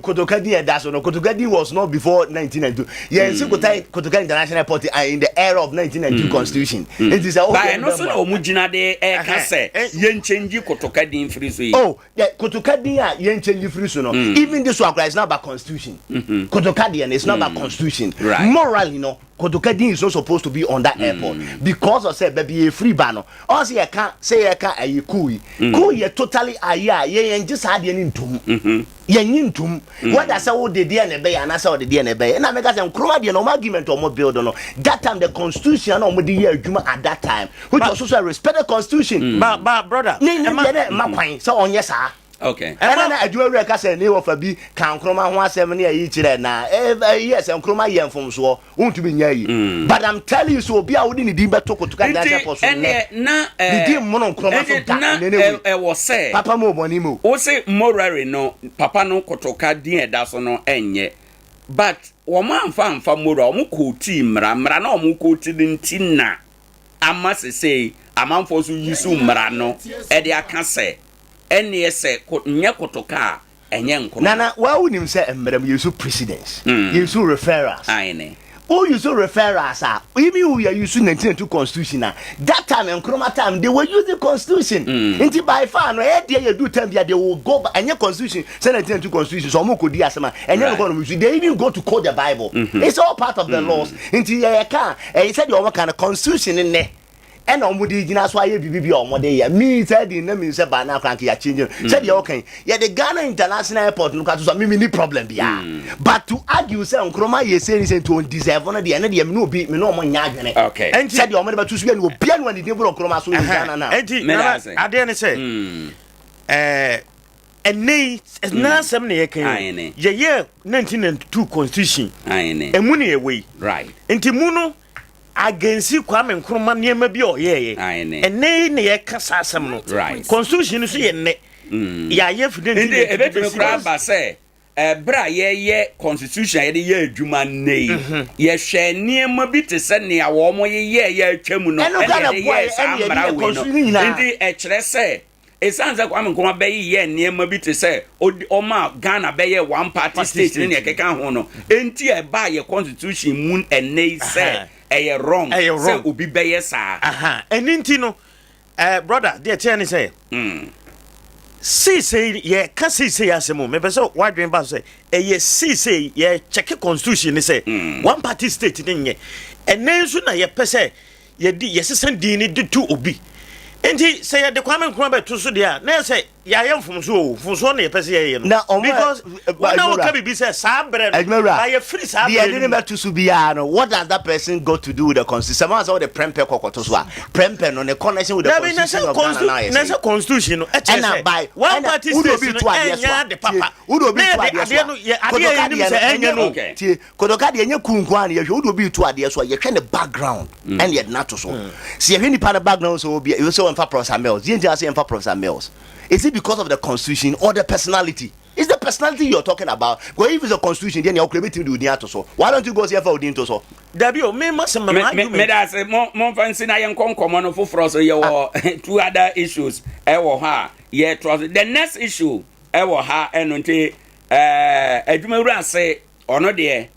Kotokadi that's no Kotokadi was not before 1992. Yeah, so Kotokadi International Airport in the era of 1992 Constitution. It is okay. But no so omugina de ka say yen change Kotokadi free so. Oh, yeah, Kotokadi yen change free so no. Even this one is not by Constitution. Kotokadi and it's not by Constitution. Right. Morally, no. Kotokadi is not supposed to be on that airport because of say baby a free banner. Or say I can't say I can't a kui. Kui totally ye just had yen intum. Yen intum. What I say what the DNA bay and I saw the DNA bay. And I make us no argument or more build on that time the constitution or the year at that time, which also respect the constitution. But brother, so on yes sir. Okay. And I do record say name of a be can croma 170 each na yes and croma yen from so won't be near but I'm telling you so be I wouldn't need better to get that person na the mono croma was say papa mo bonimo o say morare no papa no kotoka din da so no enye but wo man fa moro o mo ko ti mra na o mo ko ti din na ama se say amanfo so yisu mra no e de aka say any say nye kotoka enye nko nana wa unim say emrem yesu presidents yesu referrals aine oh you so referrals are even we are using 1992 constitution that time and chroma time they were using constitution into by far no e dey do time they will go enye constitution say 1992 constitution so mo ko di asema enye go no they even go to quote the bible it's all part of the laws into ye can e said you kind of constitution in there. And omudi gina so aye bibi omode ya me said in name say ba na crank ya change said you okay yeah the Ghana International Airport no ka so me ni problem bia but to argue say Nkrumah ye say to deserve no de na de me no bi me no mo nya adwene okay and said you omode ba to so no bia no de bro Nkrumah so in Ghana na ade ne say enei na sem ne yekan ye 1992 constitution emu ne we right enti mu no agency Kwame Nkrumah niema bi oyeye ene ne ye kasa asem no constitution so ye ne ya ye fident inde ebetumi kra ba say bra ye constitution ye de ye adwuma nei ye hwe niema bi te se ne a wo mo ye atwamu no inde e kire say esanza Kwame Nkrumah be ye niema bi te se oma Ghana be ye one party state ne keka ho no enti e ba ye constitution mun enei say eye wrong say obi beye sa eninti no brother dey tell me say say ye ka say asemo me be so wadwen ba say eye say ye check constitution ni say one party state ni nye enensu na ye pese ye di ye sesen di ni di to obi enti say ye de Kwame Nkrumah be to so dia na say ya ye mfumso na ye pese ye no because now can be say sabre na ye free sabre the enemy to so bia no what does that person got to do with the constitution someone say the prempe kokoto so prempe no the connection with the constitution of Ghana na say constitution no e che say one party state no enya de papa udo bi to ade so ade ni say enya no tie kodoka de enya kunkwa na ye hwe udo bi to ade so ye hwe the background and ye na to so see ye hwe ni pa the background so obi you say on for Professor Mills ye say for Professor Mills. Is it because of the constitution or the personality? It's the personality you're talking about. Because if it's a constitution, then you're creating the Udin to so. Why don't you go see for Udin to so? Dabio, me must say, me that's more fancy na yen kon komo for frost ye two other issues. Ha, ye trust. The next issue ha enunte adwumawura say ono de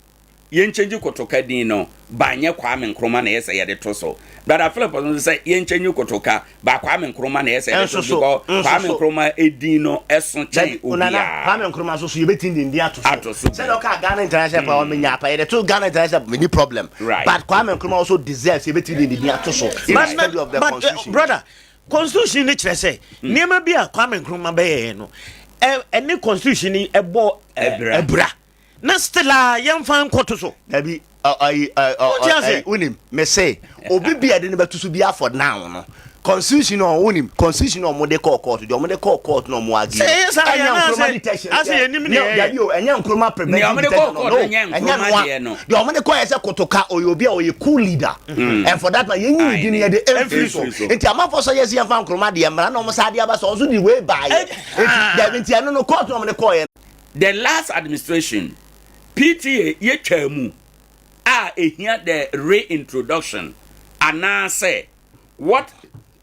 yen change kotoka din no ba nye Kwame Nkrumah na yesa ye de to so. Brother Philip say yen change kotoka ba Kwame Nkrumah na yesa ye de to so. Kwame Nkrumah edin no eso chen obia. Kwame Nkrumah so ye betin din dia to so. Say no ka Ghana International Power me nya pa ye de to Ghana International me problem. Right. But Kwame Nkrumah also deserves ye betin din dia to so. But brother, constitution ni kire say niema bi a Kwame Nkrumah be ye no. Any constitution ni ebo ebra. Na stella yam fan koto so dabi unim me say obi bia de ne betusu bia for now no constitution no unim constitution no mo de court de mo de court no mo agi anya Nkrumah detection ase enim ne dabi o anya Nkrumah prevention detection no anya no de mo de call say kotoka oyobi a oye cool leader and for that man yen ni din ye de enfriso enti amafo so yes yam fan Nkrumah de mra na mo sa de aba so so di way by enti dabi enti ano no court no mo de call the last administration PTA ye chamu here the reintroduction and say what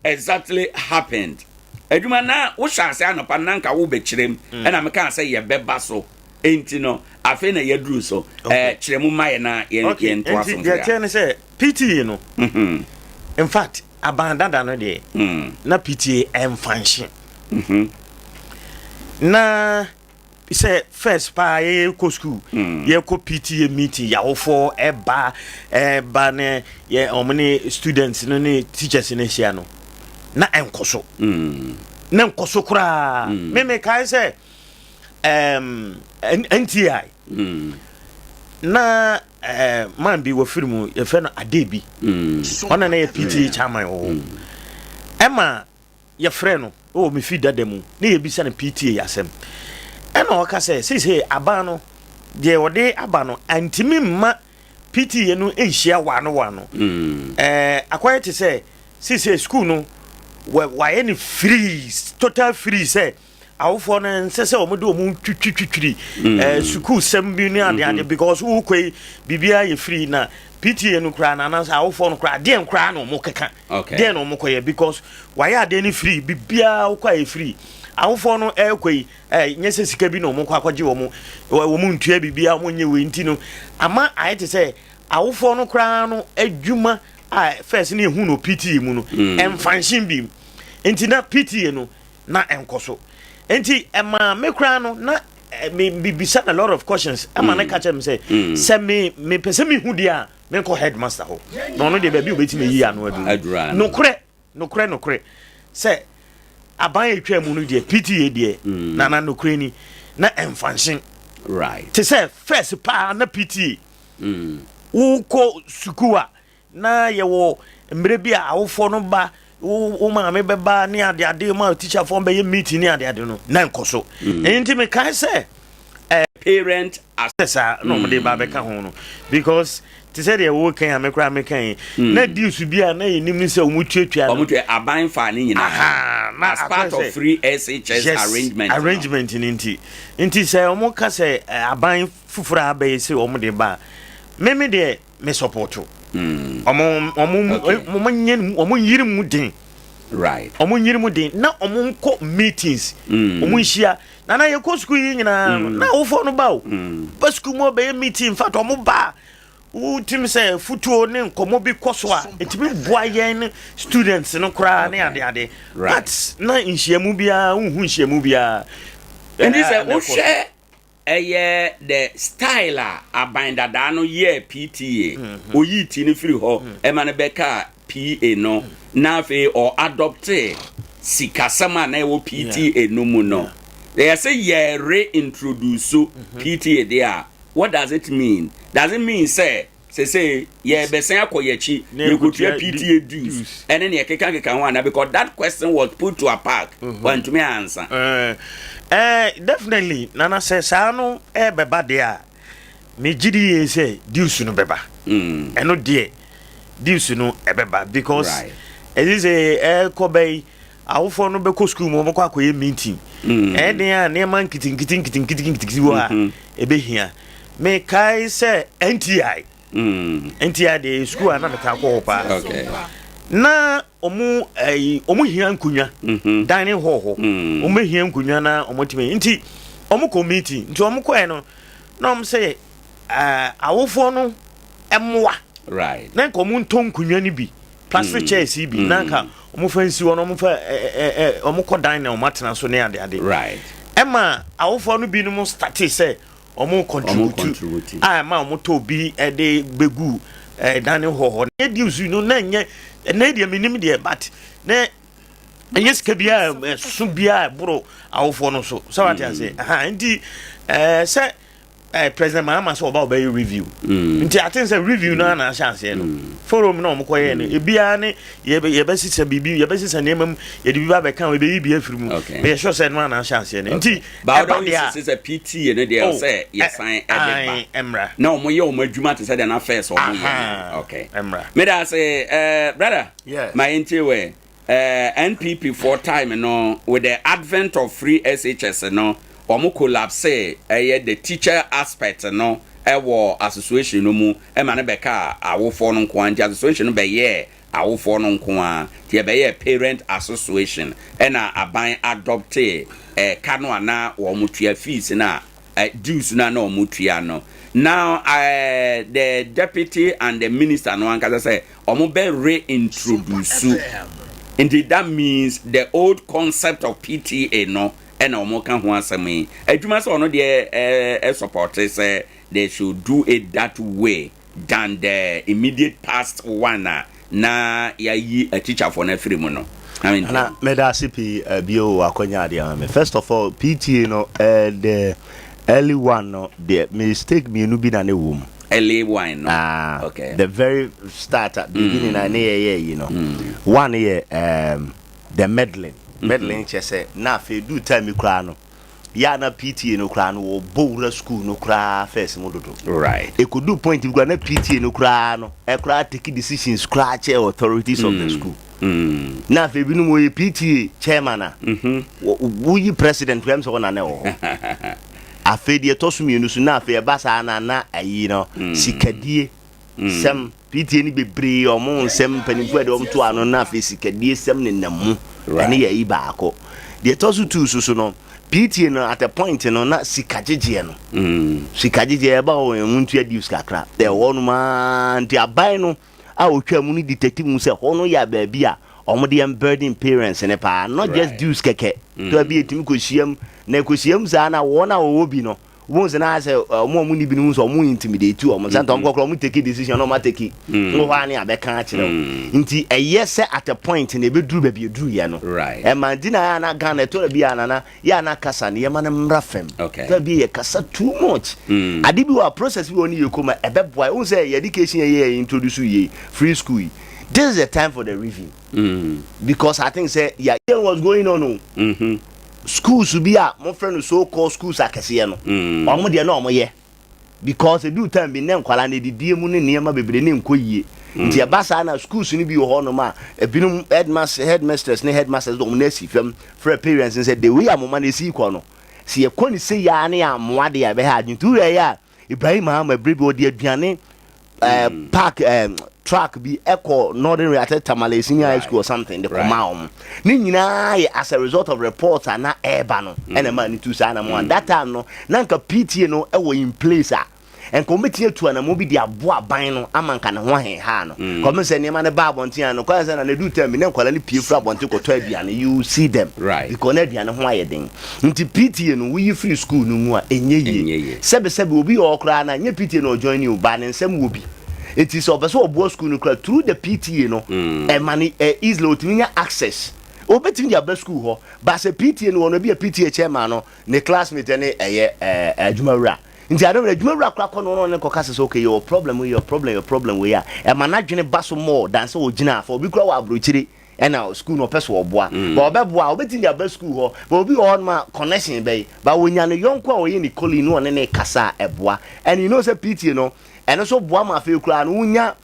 exactly happened eduma na wo shase anopa nanka wo be kirem and I can say ye beba so enti no afi na yaduru so kyerɛ mu maye na yen to aso ya tell say PTA no in fact abandada no de na PTA emfanhye na say first pa ye ko school ye ko PTA meeting ya wo for eba ne ye omni students no ne teachers ne hia no na enkoso na enkoso kura me kai say NTI na man bi wo film ye fe no Adea bi ona na ye PTA chairman o ema ye frɛ no o me fi dada mu na ye bi sa na PTA yasem ena o ka say aba no de wode aba no antimi mma PTA no ehia wano akwai te say school no why any free total free say awofo no nsese omodo omu twitwitwiri school sem bi ni ade because who kwai bibia ye free na PTA no kra na na awofo no kra de nkra na omo keka de na omo koye because why ade ni free bibia okwa ye free awofo no kwai nyese sika bi na omo kwa akwaje omo ntua bibia omo nye we ntino ama ayete say awofo no kra no adwuma first ni ehu no PTA mu no emfanshin bi entina PTA no na enkoso enti ema me kra no na me bibisa a lot of questions ama na catch them say me pese me hu dia me ko headmaster ho no no de ba bi obeti me yi anu adu no kre say aban etwa mu no de PTA de na no kre ni na emfanshin right te say first pa na PTA wo ko sukua na ye wo mbre bi a awofo no ba wo ma me beba ni ade ma teacher form be meeting ni ade no na nkoso enti me kan say parent assessor no me de ba be ka ho no because te say dey wo kan me kra me kan na dius bi a na yenim ni say omu tuatua omu aban fa ni nyina as part of free SHS arrangement inti say omu ka say aban fufura ba say omu de ba me de me support omo yiri mu din right omo yiri mu din na omo nko meetings omo hia na ye ko school yi nyina na wo fo no ba o ba school mo be meeting fat omo ba wo tim say futuo ne nkomo bi koso a etimi boa yen students no kra ne ade but na nhyiamu bia unhu nhyiamu bia and this o share the style abandada no ye PTA oyiti ni free ho e ma ne beka PA no na fe or adopt sikasama na wo PTA no mu no they say ye reintroduce PTA there. What does it mean? Does it mean say ye besen akoyechi you go to PTA dues and then ye keka one because that question was put to a park want to me answer definitely nana say sano beba there me gidi say dues no beba eno de dues no beba because it is a kobe awofo no be ko school mo ko akoye meeting den na man kitin wo a ebehia me kai say NTI de school na meka ko pa na omu hia nkunya dining hall omu hia nkunya na omu time nti omu committee nti omu ko no na omu say awofo no emwa right na ko mu nton nkunya ni bi plastic chairs bi na ka omu fancy wono omu fa omu ko dining omu atena so ne ade right ema awofo no bi no mu start say omu contribute ma omu to bi de begu dining hall na di usu no na nye na dia minim dia but na yes ka bia so bia bro awofo no so what I say nti say president Mahama so about by review nti I think say review na na chance no forum na omukoye no e bia ne ye be sisa bibi ye be sisa nemam ye di biba be kan we be bi afiru mu be sure say no na chance no nti ba dia say PTA no dia say yes sign emra na omoye omadwuma to say na first omoye okay emra me da say brother yeah my NTI NPP for time no with the advent of free SHS no omo collapse the teacher aspect no ewo association no mu e ma ne beka awofo no nko anti association no be ye awofo no nko a tie be ye parent association e na aban adopt kano ana wo mutua fees na dues na omutua no. Now the deputy and the minister no anka say omo be reintroduce. Indeed, that means the old concept of PTA no and omo kan ho asem. Adwuma so no dey support say they should do it that way than the immediate past one na yayi a teacher for na free mo no. I mean, Medasipi bio akonya Adea. First of all, PTA no the early one no the mistake me no be na ne wom. Early one no. Okay. The very start at beginning na you know. One year the meddling. Meddling say na fe do time kra no. Ya na PTA no kra no wo bowra school no kra first mododo. Right. E could do point you na PTA no kra no. E kra take decisions kra chair authorities of the school. Na fe bi no mo PTA chairman na. Wo yi president wem so na ne wo. Afe de to so mienu so na afe ba sa na ayi no sikadie sem PTA ni bebre omo nsem panimpo de omto ano na afe sikadie sem ne namu ene ya yi ba ako de to so tu so no PTA no at a point no na sikagege no sikagege ba o muntu adi kakra de wonu ma nti aban no a otwa mu ni detective mu se hono ya ba bia omo de burden parents ne pa not just dues keke to be etimi ko hyiam na ko hyiam za na wona wo bi no wo ze na say omo mu ni bi no so omo intimidate o omo santa omo kokro omo take decision no ma take no wa ne abeka a kire nti yes at a point na be duru ba bi duru ye no right e man dina ya na Ghana to bi anana ya na kasa ne ye man mrafem to bi ye kasa too much ade bi wa process bi oni ye koma e be boy wo say education ye introduce ye free school. This is the time for the review. Because I think say what's going on. Schools should be my friend so-called schools are no. Omo de no omo ye. Because they do time be nem kwala ne di mu ne niam bebre ne nko yie. Nti abasa na schools ni bi ho no ma ebinum headmasters ne headmasters do na si fam for parents and said the way amoma na si ko no. Si e ko ni se ya ne amoa de ya be ha ntu ya Ibrahim Ahmed Brebe odi aduane park track be echo northern at Tamale Senior High School or something the command ni nyina as a result of reports and na eba no and man to sana mo that time no nanka PTA no e wo in place and committee to na mo bi dia boa ban no amanka ne ho ha no come say ne ma ne ba abonten no kwa say na do time ne kwala ne pie fra abonten ko to aduane you see them right because na aduane ho ayeden nti PTA no we free school no mu a enye sebe obi okra na nye PTA no join you ba ne nsem wo bi. It is of so boy school through the PTA no and money easily otiminya access obetimi dia best school ho but say PTA no be a PTA chairman no ne classmate ne adwumawura nti adom adwumawura kwakọ no ne kokase so okay your problem we ya e managene baso more than so ogina for obi kura wa abrochiri and now school no person oboa but obeboa obetimi dia best school ho but obi on ma connection be but wonya no yonko a oye ni colleague no ne kasa eboa and you know say PTA no and also boa ma fe kura no unya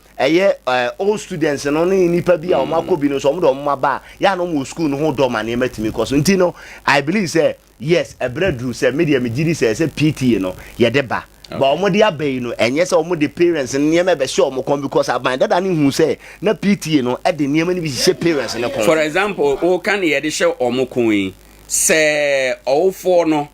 all students no ni pa bia o makobi no so mo do mo ba ya no mo school no ho do ma na matimi cause unti no I believe say yes a breadthrough say media me gidi say PTA no ye de ba but omo de abai no enye say omo de parents no niam be sure omo come because aban dada ni hu say na PTA no e de niam ni bi hye parents no come for example o kan ye de hye omo kun say ofo no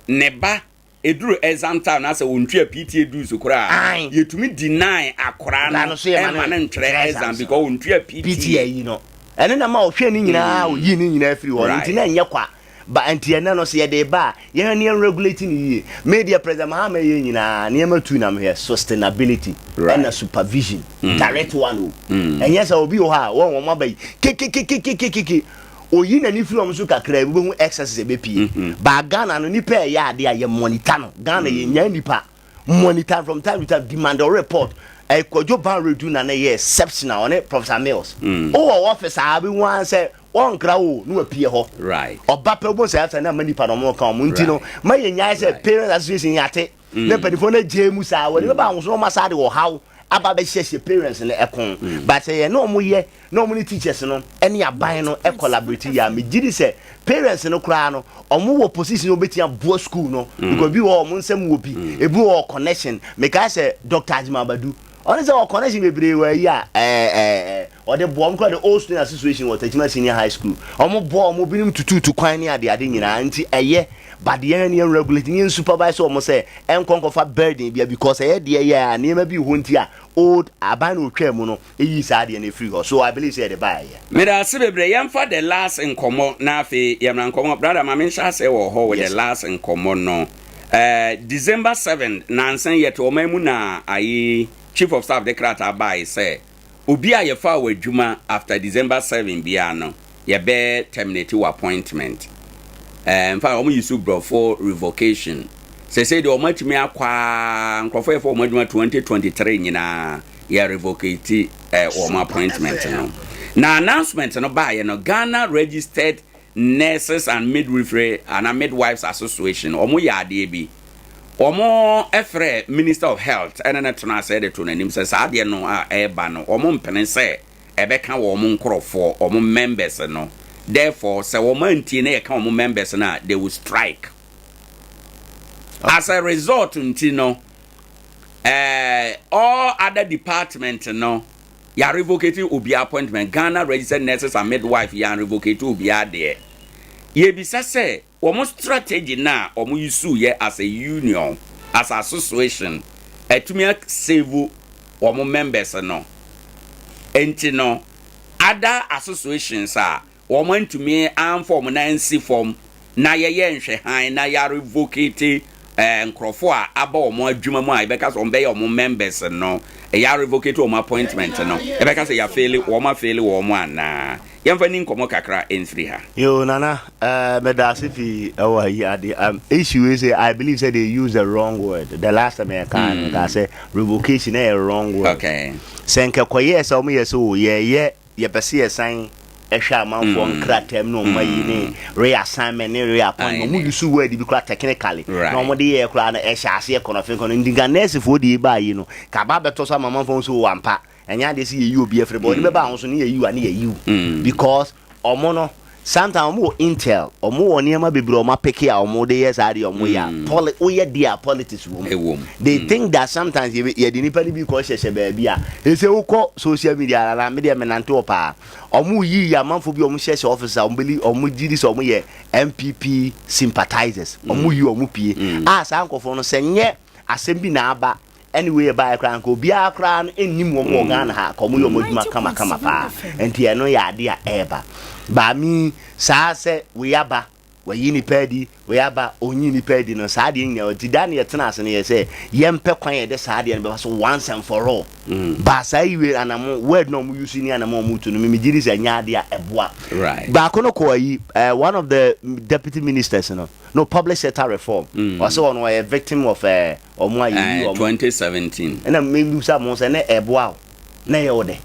ne ba eduru exam time na say wontwa PTA do so kura yetumi deny akora no e ma ne ntre exam because wontwa PTA yi no ene na ma ohwe ni nyina o yi ni nyina free ho nti na enye kwa ba anti na no se de ba ye ne regulating yi media president ma ye nyina ne ma tu na me sustainability and supervision direct one enye say obi o ha won ma ba yi kekekekekekeke oyi na ni film so kakra be hu exercise be pie ba Ghana no ni pe ya ade aye monitor no Ghana ye nya nipa monitor from time to time demand or report e kojo ban redu na ye exceptional on Professor Mills o office abi wan say on kra o no pie ho right oba pe bo say after na manipa no mo kan mo nti no ma ye nya say parents association yate na pedifo na jemu sa wo ne ba ho ma sa de wo how aba be share parents ne ekon but say no mo ye no mo ni teachers no ene aban no e collaborate ya me gidi say parents no kra no omo wo position obetia bo school no because bi wo mo nsem wo bi ebi wo connection me ka say Dr. Ajima Abadu Honestly, our connection be brave where ya or the bomb called the old student association was Tajima Senior High School. Omo bomb mobilim to quine at the adina anti a year, but the enemy regulating supervisor almost say and conquer for burden because I had the year and never be huntia old abano cremono is and free. So I believe said the buyer. Mira Sibebre yam for the last in common nafi yam come up brother Mamisha say or with the last in common no. December 7th, Nansen yet Omemuna aye Chief of Staff Declarata by say Ubia ye fa we juma after December 7 biano ye be terminate appointment. In fact, omo use bro for revocation. Say the omo me akwa nkrofo for omo 2023 nyina ye revocate omo appointment no. Na announcement no ba ye no Ghana registered Nurses and Midwifery and Midwives Association omo yade bi omo efre Minister of Health and na tuna say de to nanim say ade no eba no omo mpene say ebeka wo omo nkrofo omo members no therefore say omo antie na ye ka omo members na they will strike as a result unti no all other department no ya revocate obi appointment Ghana registered nurses and midwife ya revocate obi ade ye bisa say omo strategy na omo use ye as a union as association etumi save omo members no enti no other associations are omo ntumi anform na nsi form na ye nhwe han na ya revocate nkrofo a aba omo adwuma mu a ebeka so mbe omo members no ya revocate omo appointment no ebeka say ya fail omo ana yamfa ni nkomo kakra enfri ha yo nana medasifi Ade issue is I believe say they use the wrong word the last time I say revocation is a wrong word. Okay senke koye so mo yeso ye pese sign ehwa manfo nkratem no mayi ni reassignment ni reappointment mo use word bi kra technically no mo de ye kra na ehwa ase economy kono ndinga nurse fo de ba yi no ka ba beto so manfo so wampa enya de see you obi everybody be ba ho so ni you and you because omo no sometimes omo intel omo woni ema bebre omo pick ya omo de yes ade omo ya dia politics wom they think that sometimes ye de nipa bi ko hye ba bia e se ukọ social media na media menante opa omo yi ya manfo bi omo hye officer omo gidi so omo ye MPP sympathizers omo yi omo pie sa nkofo no senye asem bi na aba anyway by crank obia cran enim wo mo Ghana ha komo yo moduma kama pa enti eno ya ade a eba ba mi sa se we aba we yini pedi we aba onyi ni pedi no sa de nya odi dan ye tena ase ne ye se yempe kwan ye de sa de be so once and for all ba sa iwe anamo word no mu use ni anamo mu tu no mi giri se nya ade a eboa right ba kono ko yi one of the deputy ministers no public sector reform also on a victim of 2017 and maybe some say na eboa na ye ode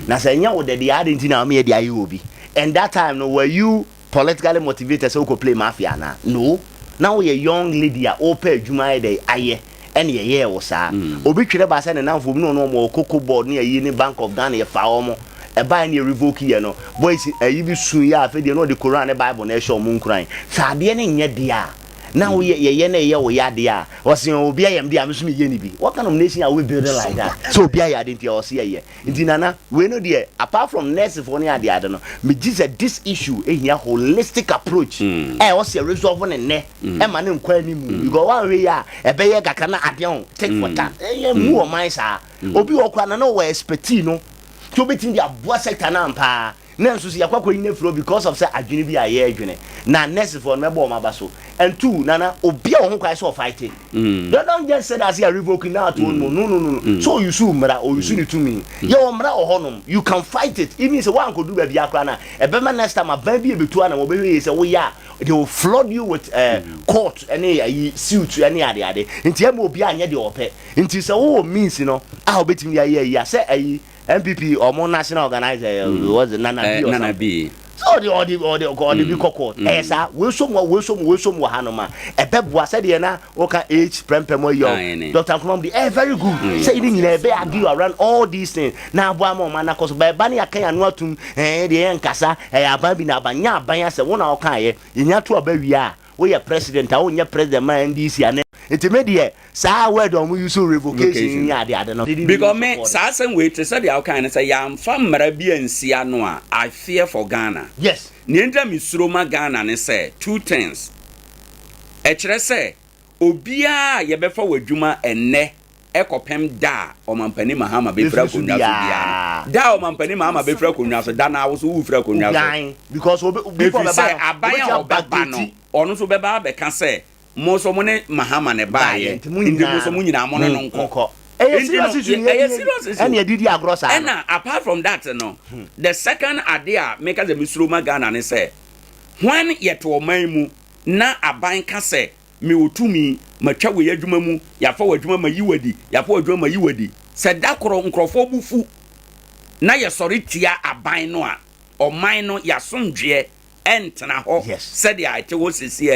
na say nya ode de ade na me de ayi obi and that time no were you politically motivated so go play mafia na no now you young lady a open adwuma dey aye and ye wo sa obi twere ba say na mfom no mo koko board na yi ni Bank of Ghana ye fa omo e ba na revoke ye no boys ayi bi sun ya afa de no the Quran and Bible na e show mo nkran sa de ne nye de a na wo ye na ye wo ya de a wo se obi ayam de a meso me ye ni bi what kind of nation are we building like that so obi ayi ade ntia wo se ye nti nana we no de apart from nurse for ni ade no me just this issue ehia holistic approach wo se resolve ne e ma ne nkwa ni mu because one way ya e be ye kaka na ade on take for that e mu o man sa obi wo kwa na no we expect no to betin dia boa sector na mpa na nso si yakwa yin afro because of say adwene bi aye adwene na nurse for me bo ma ba so and two nana obi a wo kwai so fighting don't just say that you revoking now to no so you sue mra or you sue to me ye o mra ohonom you can fight it even say one ko do ba bia kra na e be ma next time aba bi ebetu ana wo be we say wo ya they will flood you with court any suit any ade nti e ma obi anya de ope nti say wo means no a obetimi ya say ayi MPP or more national organizer was Nana B. So the be court. Esa we some hanoma. E bebwa said na oka age prempemo yo. Dr. Nkomdi very good. Say you need be argue around all these things. Na boa mo man na cause by bani akan anu atum de enkasa aban bi na abanya aban ase wona oka ye. Yinya to aba wi a we are president a wonya president man NDC ane intermediate sa word on we use revocation ya de no because me sa sen we to say the kind say ya mfa mmara bi ansia no a I fear for Ghana. Yes. Nienda misroma Ghana ne say two things. E kire say obia ye befa wadwuma enne ekopem da omampani mahama befra konwa so bia da omampani mahama befra konwa so da na wo so wo fira konwa so because before abaya obeba no ono so beba be ka say mo so mo ne mahama ne baaye ndi mo so mo nyina mo no nko and apart from that no the second idea make us the misroma Ghana ne say when yet o man mu na aban ka say me otumi matwa we adwuma mu yafa wadwuma mayiwadi yafa wadwuma mayiwadi se dakoro nkrofo bufu na ye sori tia aban no a oman no yasomdwe entena ho said the ite wo sisi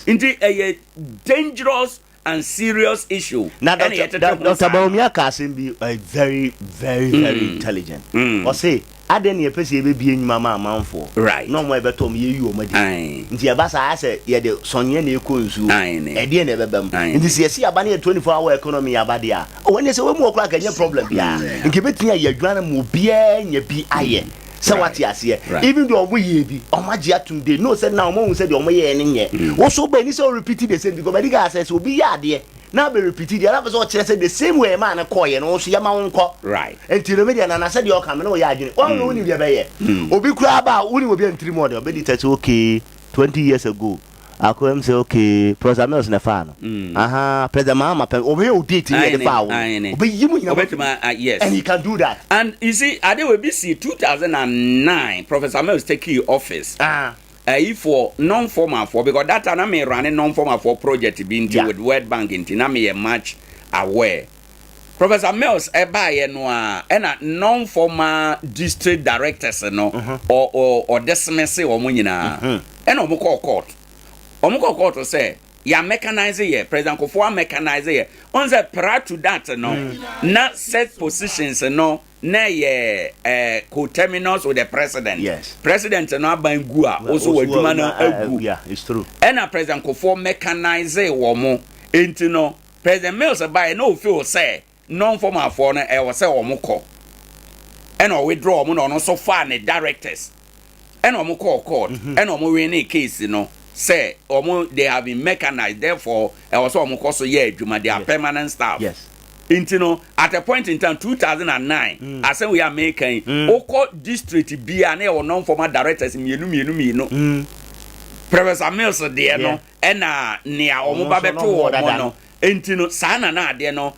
inti a dangerous and serious issue. Now Dr. Baumia Kasim be very intelligent. Or say aden ye pese be bi enyuma ma amanfo right no mo e betom ye yi o madi nti e ba sa ase ye de sonye na ekonsu e de na bebam nti se yesi aba na 24 hour economy abade a o woni se we mu okra ka nya problem bia nke betia ye adwana mo bia nya bi aye se wati ase even though omo ye bi omo agi atum de no say na omo hu say de omo ye ne nye wo so ba ni say repeat the same because body ga say obi ya ade na be repeat the other person chere say the same way man call ye no so ye ma wonko right enti no media na say de o kam na o ya adwene o no ni be ye obi kura ba uni obi antiri mo de obi di say okay 20 years ago akwem say okay Prosamels na fa no president mama obi o date here the fa obi yimu ina yes and he can do that and you see Adea BC 2009 Professor Mills take office for non-formal for because that time I may run a non-formal for project being with World Bank in Tinami much aware. Professor Mills eba no a non-formal district directors no or dismiss or munyina and omukọ court to say ya mechanize here President Kofo mechanize here on the prior to that no not set positions no na ye co-terminus with the president. Yes. President no abangua also wadwuma no agu. Yeah, it's true. And President Kofo mechanize wo mo enti no President Mills by no feel say non-formal for no e wo say wo mo ko. And o withdraw mo no so far the directors. And o mo call court and o mo win case no say they have been mechanized therefore e wo so o mo ko so ye adwuma they are permanent staff. Yes. Intino at a point in time 2009 I say we are making oko district bia na e non-formal directors mienu Professor Mills there no na nea omo ba beto omo no intino sana na ade no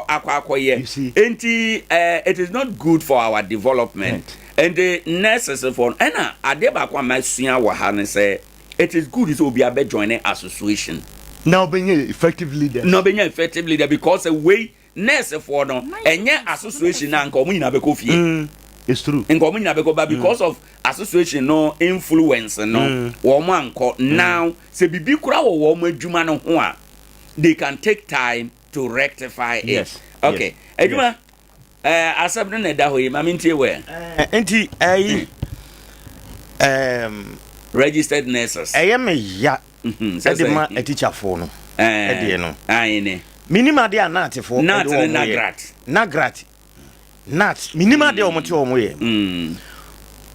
akoye enti it is not good for our development and the necessary for na ade ba kwa masua wa ha ne say it is good so be a join association now being effective leader because a way nurse for no enye association na nka omu nyina be ko fie it's true nka omu nyina be ko ba because of association no influence no wo mo anko now se bibi kura wo mo adwuma no ho a they can take time to rectify it. Yes. Okay adwuma asabne na da hoyi ma mintie we enti registered nurses me ya edema a teacher for no edie no ayene minima de anate for nagrat minima de omote omo ye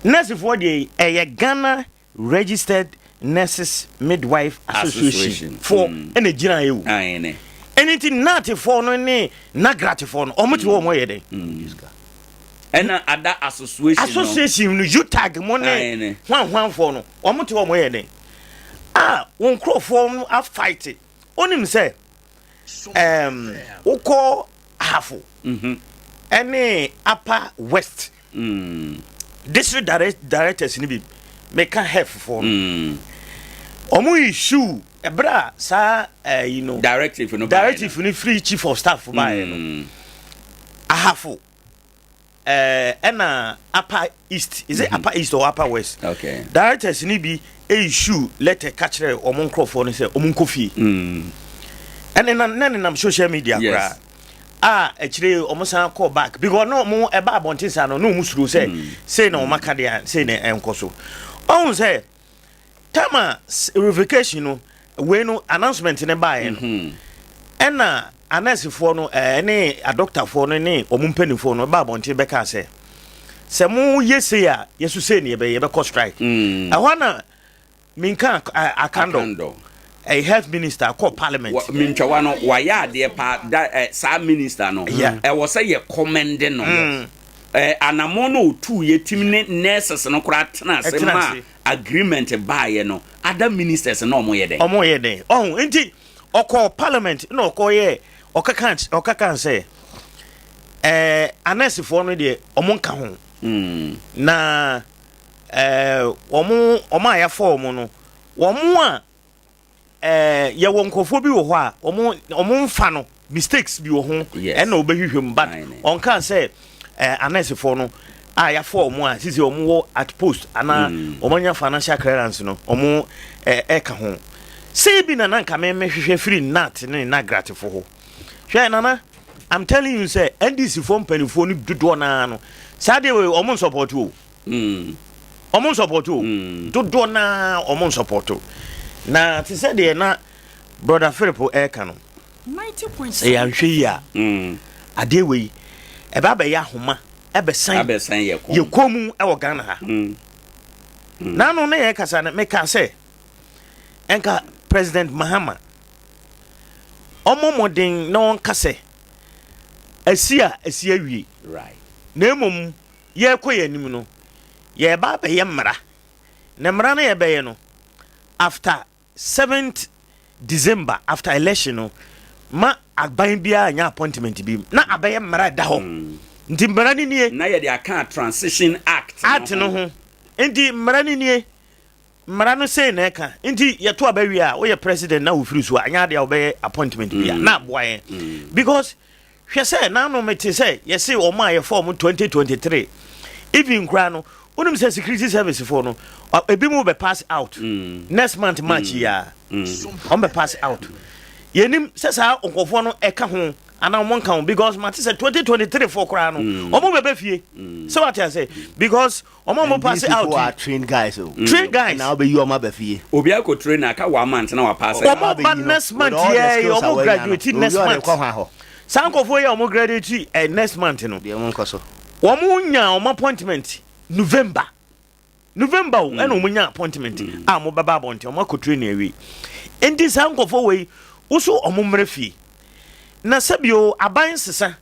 nurse for de Ghana registered nurses midwife association for ene gina ewu ayene anything nate for no ne nagrat for no omote omo ye de and other association no you tag money one for no omote omo ye de won crofo no a fight onim say uko hafu any upper west district directors ni bi make help for omo issue ebra sa directive ni free chief of staff by no ahafu upper east is it upper east or upper west okay directors ni bi issue letter catch omo nkrofo no say omo nkofie and then social media yes. Actually almost call back because no more about bontinsa no musuru say no makade say na enkoso on say tama revocation no we no announcement ne bae no ɛna anɛsifoɔ no ne adɔktafoɔ no ne ɔmo mpanimfoɔ no ba abɔnten bɛka sɛ mo yɛse a yɛso sɛ ne yɛbɛkɔ strike ɛhɔ na minka akando a health minister called parliament mintwa no wayɛ adeɛ pa saa minister no ɛwɔ sɛ yɛ commend no anamo no otu yetim ne nurses no kora tena se ma agreement bae no other ministers no omo yɛ den nti ɔkɔ parliament na ɔkɔ ɔkaka sɛ anɛsifoɔ no deɛ ɔmo nka ho na ɔmo ayɛfo ɔmo no ɔmo a yɛwɔ nkɔfoɔ bi wɔ hɔ a ɔmo mfa no mistakes bi wɔ ho ɛna ɔbɛhwehwɛ mu but ɔnka sɛ anɛsifoɔ no a yɛafo ɔmo a sisi ɔmo wɔ at post ana ɔmo nya financial clearance no ɔmo ɛka ho sei bi na nanka mehwehwɛ firi nat ne nagratifo ho hwɛ nana I'm telling you say NDC form mpanimfoɔ no dodoɔ naa no saa deɛ ɔmo support o ɔmo support o dodoɔ naa ɔmo support o na te sɛ deɛ na brother Philip ɛka no 90.7 yɛanhwɛ yi a adeɛ wei ɛba bɛyɛ ahoma ɛbɛsan yɛ kɔmu ɛwɔ Ghana ha na no na yɛkasa no meka sɛ ɛnka President Mahama ɔmo modern na ɔnka sɛ asi awie right na emom yɛkɔ yɛ anim no yɛba bɛyɛ mmara na mmara no yɛbɛyɛ no after 7th December after election no ma aban bia nya appointment bi na abɛyɛ mmara da hɔ nti mmara ni nie na yɛ de aka transition act no ho nti mmara ni nie mmara no say na ɛka nti yɛto abawi a woyɛ president na wofiri so anya de a wobɛyɛ appointment bia na aboa because hwɛ sɛ na no mete sɛ yɛse ɔmo a yɛfɔ ɔmo 2023 even kra no wonim sɛ security service for no ebi mu be pass out next month march ya on be pass out yenim sɛ saa onkofo no ɛka ho ana ɔmo nka ho because mate sɛ 2023 for kra no ɔmo bɛbɛ fie so what I say because ɔmo pass out trained guys trained guys now be you ɔmo bɛ fie obi akɔ train aka 1 month na wa pass out ɔmo next month yeah ɔmo graduate next month Sankofo ya omo graduate next month no. De omo nkoso. Omo nya omo appointment November o na omo nya appointment a mo baba bonte omo akotire na ewi. Enti sankofo we uso omo mrefi. Na sabio aban sesa.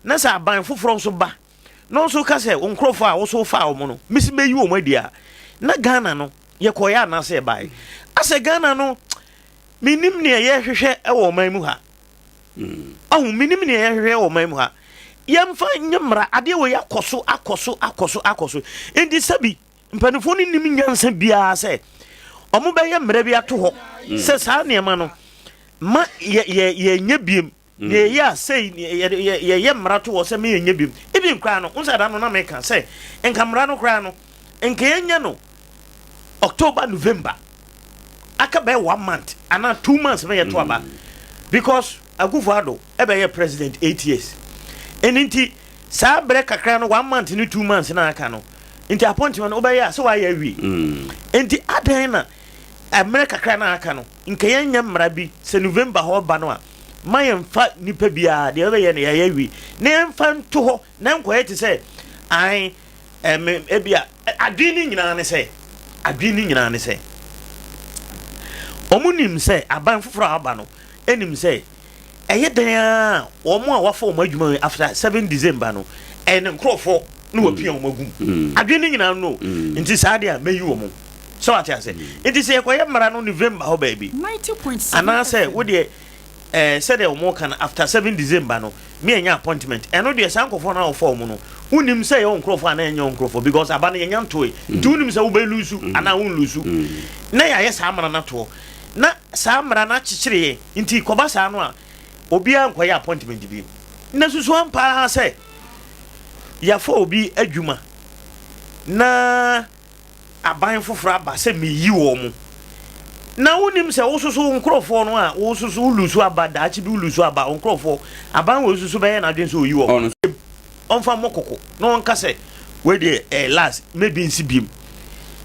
Na sa aban foforo so ba. No so ka se onkrofo a wo so fa omo no. Misi be yi omo adia. Na Ghana no ye koya na se bai. Ase Ghana no minim ne ye hwehwe e wo man mu ha. Minim ne yɛhwɛ wɔ man mu ha yɛmfa nyemra ade wo akoso enti sabi mpanifo ni nim nyansa bia sɛ ɔmo bɛyɛ mra bi ato hɔ sɛ saa nneɛma no ma ye nya biem ne yɛ sɛ ye mra to hɔ sɛ me nya biem ebi nkra no unsa da no na meka sɛ enka mra no kra no enka yenya no October November aka bɛ 1 month ana 2 months me yɛ to aba because Agufado ebe president 8 years eninti sa bre kakra no 1 month ni 2 months na aka no nti appointment obeye so wa ya wi enti adan na amre kakra na aka no nka yenya mmara bi se November ho ba no a mayemfa nipa bia de obeye na ya wi na emfa nto ho na nkoye te se ai ebia adwini nyina ne se omunim se aban foforo aba no enim se eye dan omo a wafo omo adwuma after 7 December no en nkrofo no wapia omo agum adwene nyina no nti saade a meyi omo so ati ase nti se ekoye mmara no November ho baby 90.7 ana se wo de said the omo kan after 7 December no me enya appointment eno de sankofo na ofo omo no unim se ye nkrofo ana enya nkrofo because abana enya ntoe nti unim se wo be lusu ana won lusu na ya yes amara na to na saa mmara na chichire nti koba saa no a obia nkoye appointment bi na susu ampa se ya fo obi adwuma na aban foforo aba se meyi wo mu na wonim se wo susu nkrofo no a wo susu lusu aba da chi bi lusu aba nkrofo aban wo susu be na dwen se oyi wo onfa mokoko no onka se we de last maybe nsibim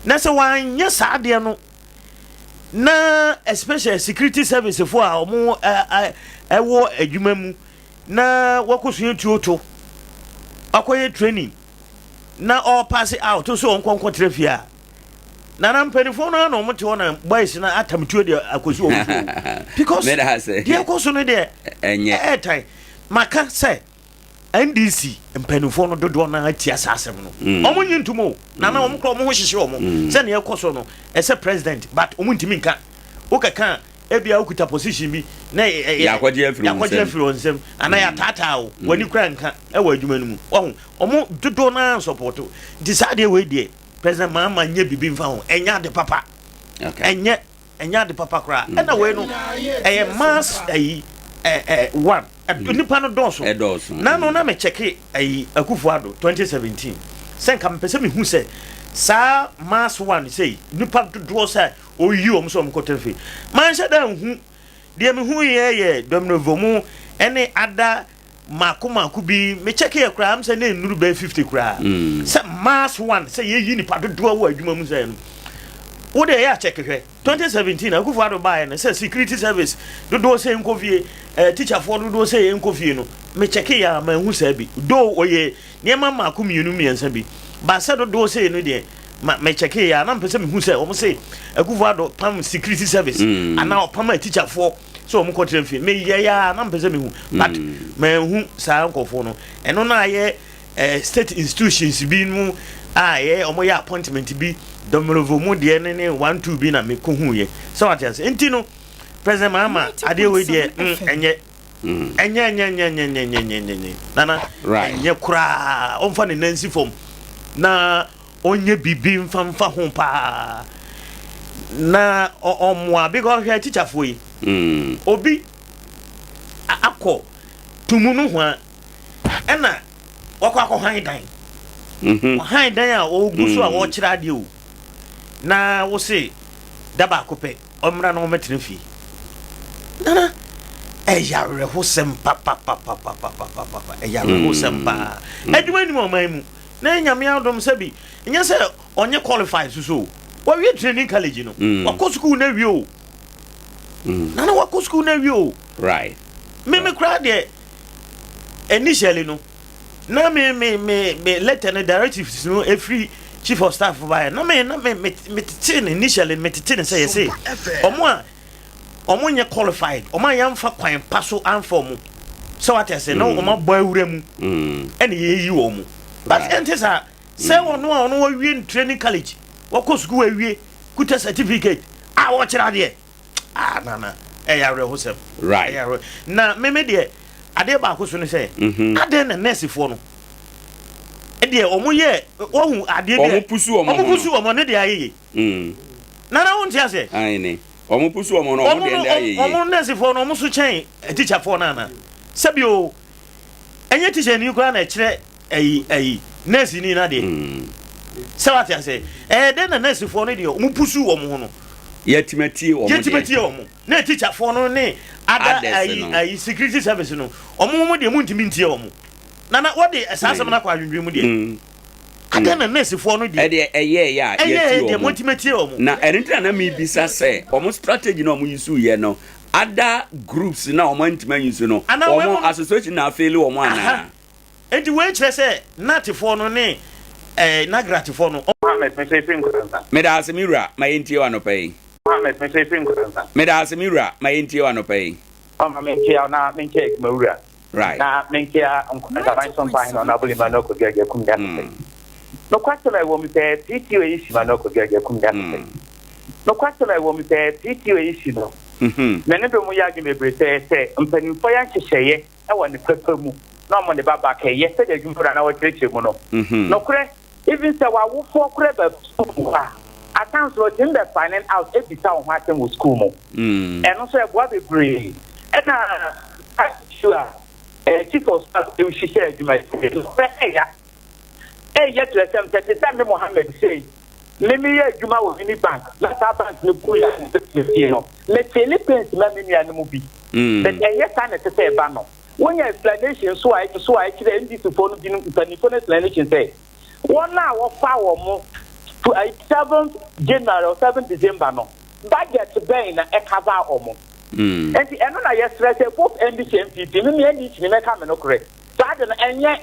na se wanye saade no na especially security service for a omo ewo adwuma mu na wakosu tuoto akoye training na all pass out so on kon trafia na na mpanifo no na omo te wona boys na atamtuo de akosu omo because they akosu no de enye time maka say NDC mpanifo no dodo na ati asasem no omo nyintumo na omo kro omo ho hyehye omo say na yakoso no ese president but omo ntimi nka okaka ebia okuta position bi na yakwaje afiri onsem ana ya tata o wani kura nka e wa adwuma no mu omo dodo na support decide we die president mama nye bibi mfa ho enya de papa enya de papa kura na we no mass one nipa no doso na no na me check Akufo-Addo 2017 senka mpese me hu se sa mass one say nipa dodo say oyi om so mkotefi man shada hu de me hu ye domnovomu ene ada maku bi me check ye kra am say na nuru be 50 kra say mass one say ye yi nipa dodo wa adwuma mu say no wo de ya check hwe 2017 Akufo-Addo buy na say security service dodo say nkofie teacher for dodo say nkofie no me check ya ma hu say bi do oye niema maku mienu miensa bi ba say dodo say no de me check ya na mpese me hu say omo say Akufo-Addo pam security service ana pam teacher for so omo kotre mfi me ye ya na mpese me hu but me hu sa nkofo no eno na ye state institutions bi mu ye omo ya appointment bi domrovo mu de ne 1-2 bi na me ko hu ye so what you say enti no president mama Adea we de enye nana enye kura onfa ne nansi form na onye bibi mfamfa ho pa na omwa because here teacher for yi obi akọ tumunu ho ena wakọ han dan han dan a ogusu a wo kira de o na wo se daba kope omra no metrefi nana eyare ho sempa eyare ho sempa adwuma ni mo man mu na nyame adom sabi nya se onye qualified so wa wi training college no wa school na wi o nana wa school na wi o right me crowd there initially no na me letter na directives no every chief of staff by na me tin initially me tin say omo nye qualified omo yamfa kwan paso anform so what I say no omo boy wura mu ene ye yi omo but entesa say ono wi training college wako school awie kuta certificate wo kira de na ya rehosem right na me de ade ba ko so no say ade na nurse fo no de omo ye ohun ade de omo pusu omo ne de aye na won tia say ayi omo pusu omo no omo de aye omo nurse fo no omo so chen teacher fo na sabi o enye teacher ni ko na kire ayi nurse ni na de se what I say den na nurse fo no de omo pusu omo no yetimatie omo na teacher fo no ne ada ayi security service no omo de mu ntimi ntie omo na what de asasem na kwa adwendwe mu de ada na nurse fo no de eye ya yeti omo de mu ntimi omo na entra na me bisa say omo strategy na omo yusu ye no other groups na omo ntimi yusu no omo association na fail omo ana enti we kire say natifo no ne nagratifo no Mohammed me say Nkoranza me da asemira ma yentie wa no pay Mohammed me say Nkoranza me da asemira ma yentie wa no pay me kia na me check mawura right na me kia Nkoranza ban Sompa no na buli manoko gege kumda no question I want me say PTO issue manoko gege kumda no question I want me say PTO issue no me ne do mu ya gi me bre say mpanimfo ya hyehyeye e woni pepa mu no mo ne baba ka ye se de gumura na wo treche mu no no kure even say wa wo for kure ba school accounts what in the finance out e bisa on what in school mo and also e bo be brave and sure chief of staff e shi share di my ya to them that me Mohammed say let me hear juma wo ni bank let our bank no go ya no le Philippines ma me nua no mu bi but yes na te say ba no when your explanation so I kire ndi to phone bi no explanation say one na wo fa wo mo to 7th January or 7th December no budget bɛn na ɛkava ɔmo enti ɛno na yɛsrɛ sɛ pop NDC MPP me NDC me mɛka me no korɛ saa de no ɛnyɛ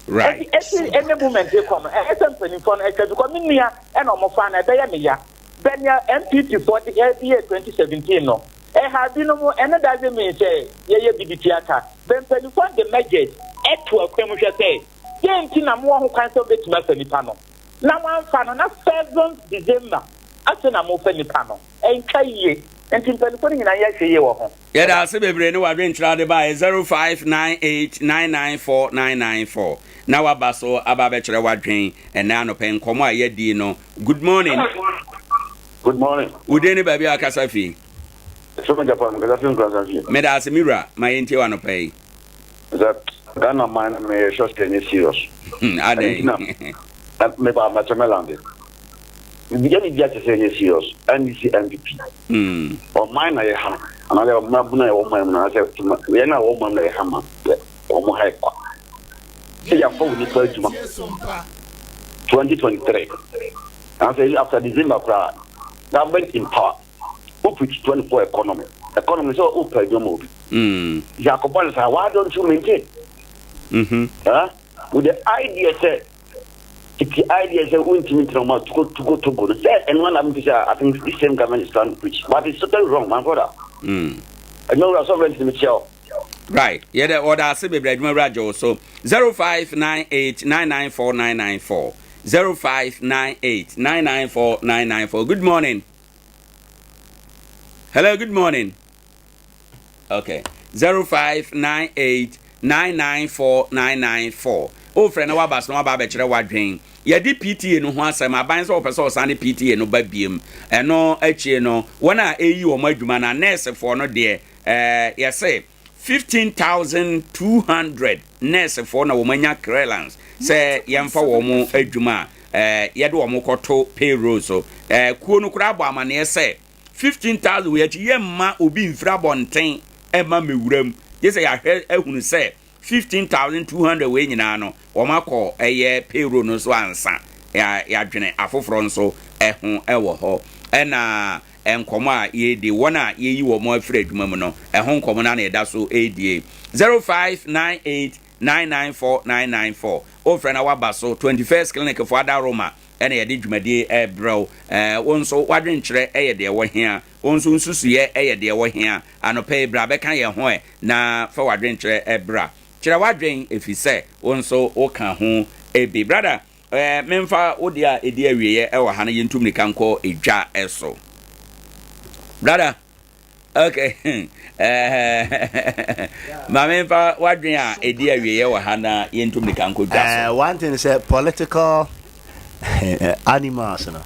right any movement dey come ɛsɛ mpanimfoɔ no ɛtwa because me nua ɛna ɔmo fa na ɛbɛyɛ me ya bɛnya MPP for the year 2017 no have been no and that doesn't mean say ye be theater then mpanimfoɔ the measures ɛto akwam hwɛ sɛ yɛnti na mo ho cancel bet ma fa nipa no na wan fa no na 7th December ase na mo fa nipa no ɛnka yie enti mpanimfoɔ no nyina yɛ hwɛ yie wɔ ho yɛda ase bebree ne wadwe nkyerɛ de ba 0598994994 na waba so aba bɛkyerɛ wadwen ɛna anɔpɛ nkɔmɔ a yɛdi no good morning wode ne baabi akasa fi so Japan because I think Nkoranza me da ase mira ma yɛntie wa anɔpɛ yi that Ghana man me short any serious ade me ba machamelande we get it just say serious NDC MPP or mine na yeham another mabuna e wo man na say we na wo man na yeham o mo hai kwa say ya for ni pa juma 2023 and say after December government in power who preach 24 economy so open your move Jacoban say why don't you maintain with the idea say the idea say we need to go say and one I think the same government is trying to preach but it's totally wrong my brother I know we sovereignty Michelle right yeah the order say bebre adwuma radio so 0598994994 0598994994 good morning hello good morning okay 0598994994 o friend na wabas no waba bekyere wadwen ye di PTA no ho asem aban so opese osane PTA no ba biem eno achie no wona eyi wo madwuma na nurse for no de ye say 15,200 nurse for na wo manya clearance say yemfa wo mu adwuma ye de wo mu koto payroll so kuo no kura abo amane say 15,000 we achi yemma obi mfira bonten ema mewuram ye say ahwe ehunu say 15,200 we nyina no wo makọ payroll no so ansa ya dwene afoforo nso eho ewo ho ena enkomo a ye di wona ye yi wo mo afira adwuma mu no eho nkomo na eda so ADA 0598994994 o frena waba so 21st clinic for Ada Roma ena ye di dwumadi ebrew wonso wadwen kyerɛ ɛyɛ de wo hia wonso nsusu ye ɛyɛ de wo hia anope bra bɛka ye ho na fa wadwen kyerɛ ebra kyerɛ wadwen efise wonso wo ka ho ebi brother memfa wodi a edi awieye ɛwɔ ha na yentum nika nkɔ edwa ɛso brother okay ma memfa wadwen a edi awieye wɔ ha na yentum nika nkɔ dwa so one thing is political animals no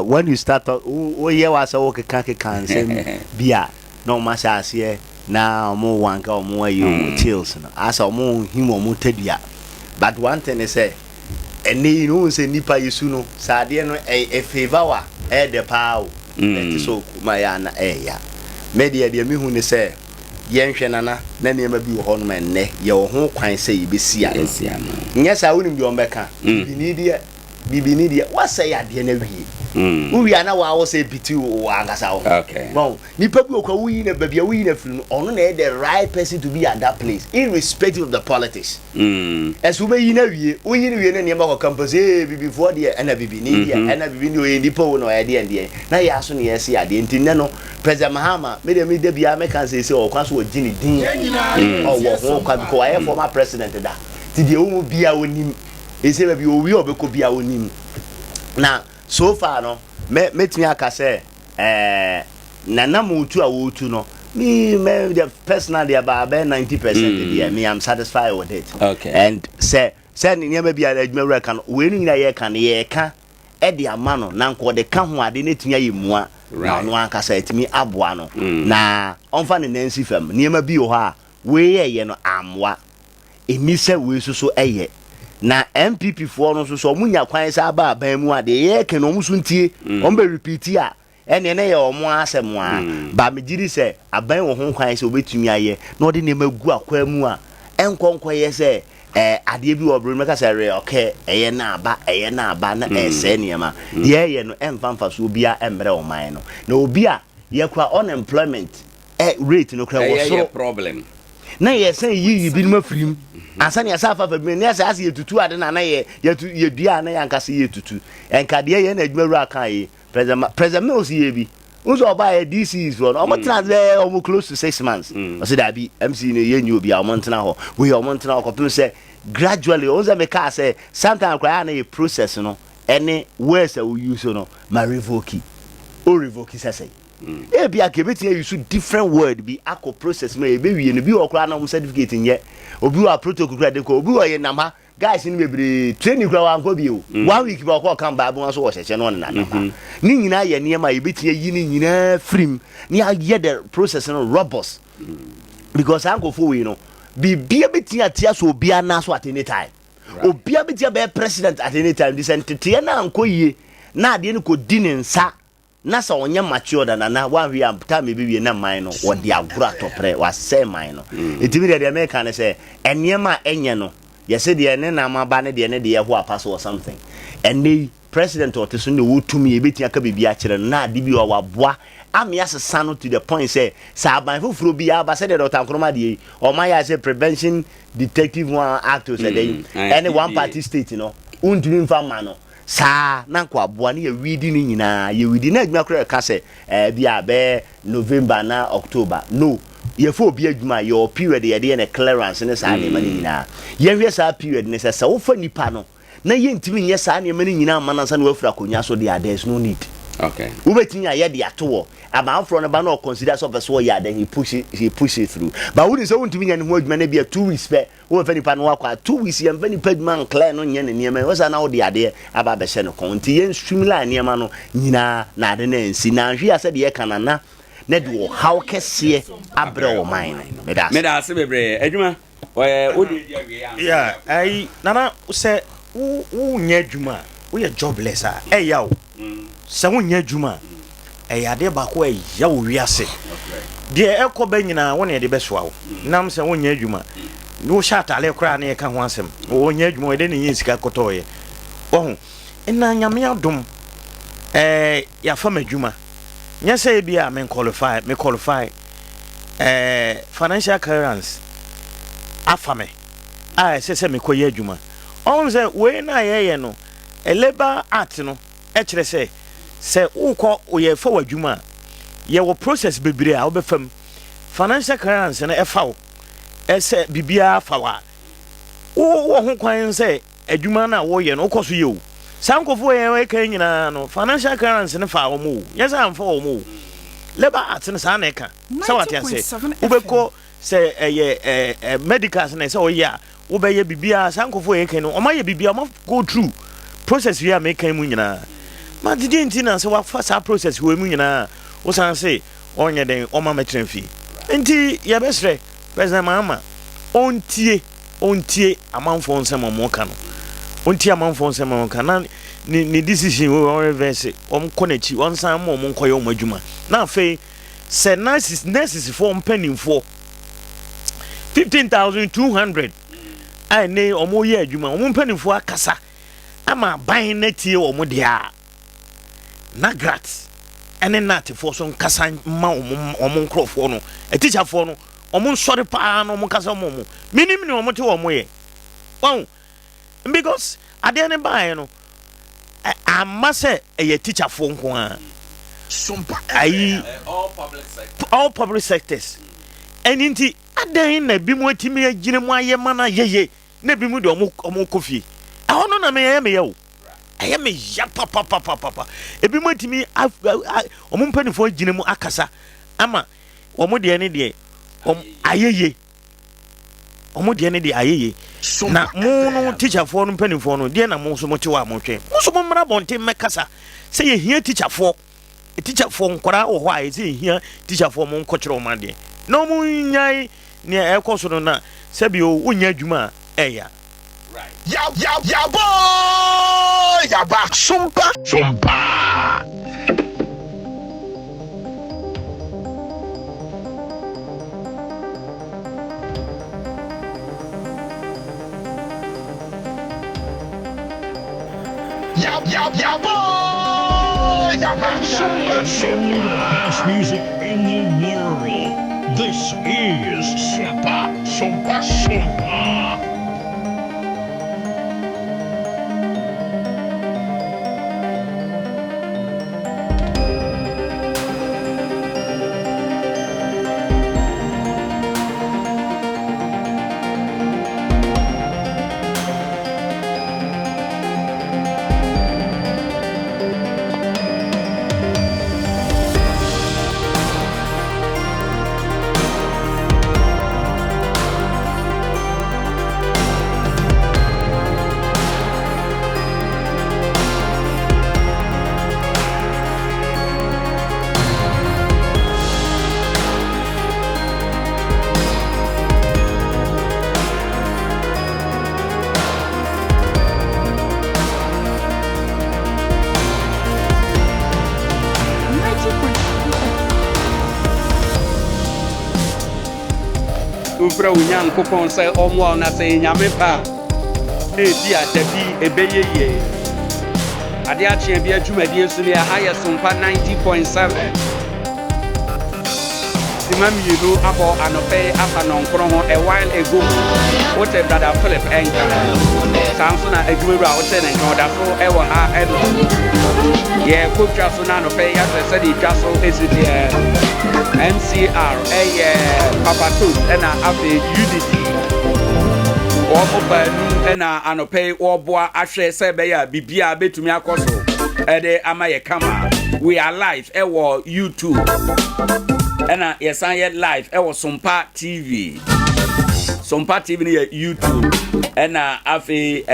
when you start o ye wa so keka nsem bia no ma sha ase na omo wanka omo ayo tails no asa omo him omo tadua but one thing is ene you know say nipa yesu no saade no e favor wa e de pao et so kuma ya na ya media de mehu ne say yenhwe nana na niema bi wo ho no enne ye wo ho kwan say yebesi a nya sa wonim bi ombeka bibini dia wasa ya de na wie wi ana wa wo say biti wo angasa wo okay bon nipa bi okwa wi na babia wi na firi no ono na the right person to be at that place irrespective of the politics as we yi na wie wo yi na wie na niema ko campus bibi for dia ana bibini dia ana bibini o nipa wo no ya de na ya so ne ya si ade ntinne no President Mahama me de bia me kan say o kwa so o gini din o wo ho kwa bi ko aye former president da ti de wo bia onim ese ba bi o wi obeko bia onim na so far no metimi aka say nana mutu a wotu no me the personally about 90% there me I'm satisfied with it okay and say ni ma bia adwuma kan we ni na ye kan ye ka e de amano na nko de ka ho ade netimi ayemua na no anka say etimi aboa no na onfa ne nansi fam ni ma bi o ha we ye no amwa emi se we so eye na MPP for no so munya kwan sa ba ban mu ade ye ke no musu ntie on be repeat a ene ne ye omo asem a ba megiri se aban wo ho kwan se obetumi aye na ode ne magu akwa mu a enkonko ye se adeɛ bi wɔ bro meka sɛ re okay ɛyɛ na aba na ɛsɛ nneɛma deɛ ɛyɛ no ɛmfa so obi a ɛmbrɛ ɔman no na obi a yɛkura unemployment rate no kura wɔ soro problem na yɛsɛn yiyi bi no mafirim ansa ne yɛsa afa bi ne yɛsa ase yɛtutu ade na yɛdua na yɛankasa yɛtutu ɛnka deɛ yɛ na adwuma wura kan yi president mills yɛ bi unso oba e DCs for no tena there almost close to 6 months I said that be MC no ye nyu bia o tena ho we o tena ho kopim say gradually unso me ka say sometimes cry na a process no any words we use no ma revoke say e bia ke betia use different word bi akọ process no e be wie no bi o kra na certificate nye obi wa protocol kra de ko obi wa ye nama guys ni bebre training kra wa nko bi o 1 week ba ko kan ba bo so wo hyeche no na nama ni nyina ye niema ye betia yi ni nyina frim ni aye the process no robust because anko fo we no bibia betia tia so obia na so at any time obia betia be president at any time this entity na anko yie na ade ni ko di ne nsa na sa onye mature da na one we am time be wie na man no wo de agura topre wa say man no etimi de America na say eniema enye no yese de ne na maba ne de ne de ho apaso or something and the president or teso ne wo tumi e betia ka bibia kire na ade bi wa boa amia sesa no to the point say sa ban foforo bi aba say the Dr. Nkrumah de o ma ya say prevention detective one act say dey any one party state no undumi mfa ma no sa na kwa aboa ne ye widi ni nyina ye widi na adwuma kra ka say bia be November na October no ye fo obi adwuma your period ye de na clearance ne sa ne mani nyina ye hwe sa period ne sa wo fa nipa no na ye ntimi nye sa ne mani nyina manansa na wafura konya so there is no need okay we betinya ye de ato about from ba no consider so person ya then he push it through but we say ntimi nya ne ho adwuma na bia 2 weeks pe wo fa nipa no akwa 2 weeks ye mfa nipa adwuma clear no nya ne niema wo sa na wo de ade aba be hye no konti ye streamline niema no nyina na ade na nsi na hwe ase de ye kanana na de wo how kese abre wo mine me da se bebre adwuma o de dia we ya ai nana say wo nya adwuma wo ye jobless a yawo se wo nya adwuma ade ba ko yawo wiase de ekoba nyina wo ne de besoa wo nam se wo nya adwuma no shatale kra na ye ka ho asem wo nya adwuma we de ne yesika kotoye wo ina nyame adom ya fa madwuma nya say bia me qualify financial clearance afame se me koye adwuma on say we na ye no labor act no kire say ukọ oye fa wadwuma ye wo process bebre a obefam financial clearance na efa wo ese bibia fa wa wo ho kwan say adwuma na wo ye no ukoso ye o sankofo ye kan nyina no financial clearance ne fa wo mo yes am fa wo mo labor act ne sa na eka sa wate ase ubeko say medicals na say o ya wo be ye bibia sankofo ye kan no o ma ye bibia o ma go through process we am kan mu nyina ma didn't na say wa fa process we mu nyina wo san say onye den o ma metrenfi enti ye besre president mama ontie amanfo nsem mo ka no ontie amanfo nsem mo ka na ni decision we on reverse on konachi on san mo nkoye o madwuma na afei say nurses for mpanimfo 15,200 ai ne o mo ye adwuma o mpanimfo akasa ama ban na tie o mo dia na grat ene nat for so nkasa ma o mo nkrofo no a teacher for no o mo sori pa no mo kasa mo minim ni o mo te o mo ye won because ade ne ban no amase e teacher for nko a Sompa all public sectors eninti adan na bi mo atimi agire mo aye mana yeye na bi mu de o mo kofi ahono na me ye o aye me ya papa ebi mo atimi o mo mpanifo agine mu akasa ama o mo de ne de ayeye o mo de ne de ayeye na mo no teacher for no mpanifo no de na mo so mo te wa mo twen mo so mo mra bonte mekasa se ye hia teacher for nkora wo ho a se hia teacher for mo nkokere ma de no mo nyai ne ekoso no na se bi o nya adwuma eya ya boy ya ba Sompa Some of the best music in the world. This is Sompa 90.7. Ufra unyan kupon se omwo na se nyame pa ebi adabi ebeye ye Adea Akye Abia dwumadi so ne ha Sompa 90.7 Simam yiru abo anope asa nonkro ho a while ago what a brother Philip enka sanso na adwumawura what ne nka da so e wo ha edo ye kokwa so na anope ya se di twa so esidi MCR Papa Tooth and Afe Unity Omo ena anope oboa ahwe se be ya bibia betumi akoso ede amaye kama we are live ewo YouTube ena yesan ye live ewo Sompa TV ni YouTube ena afi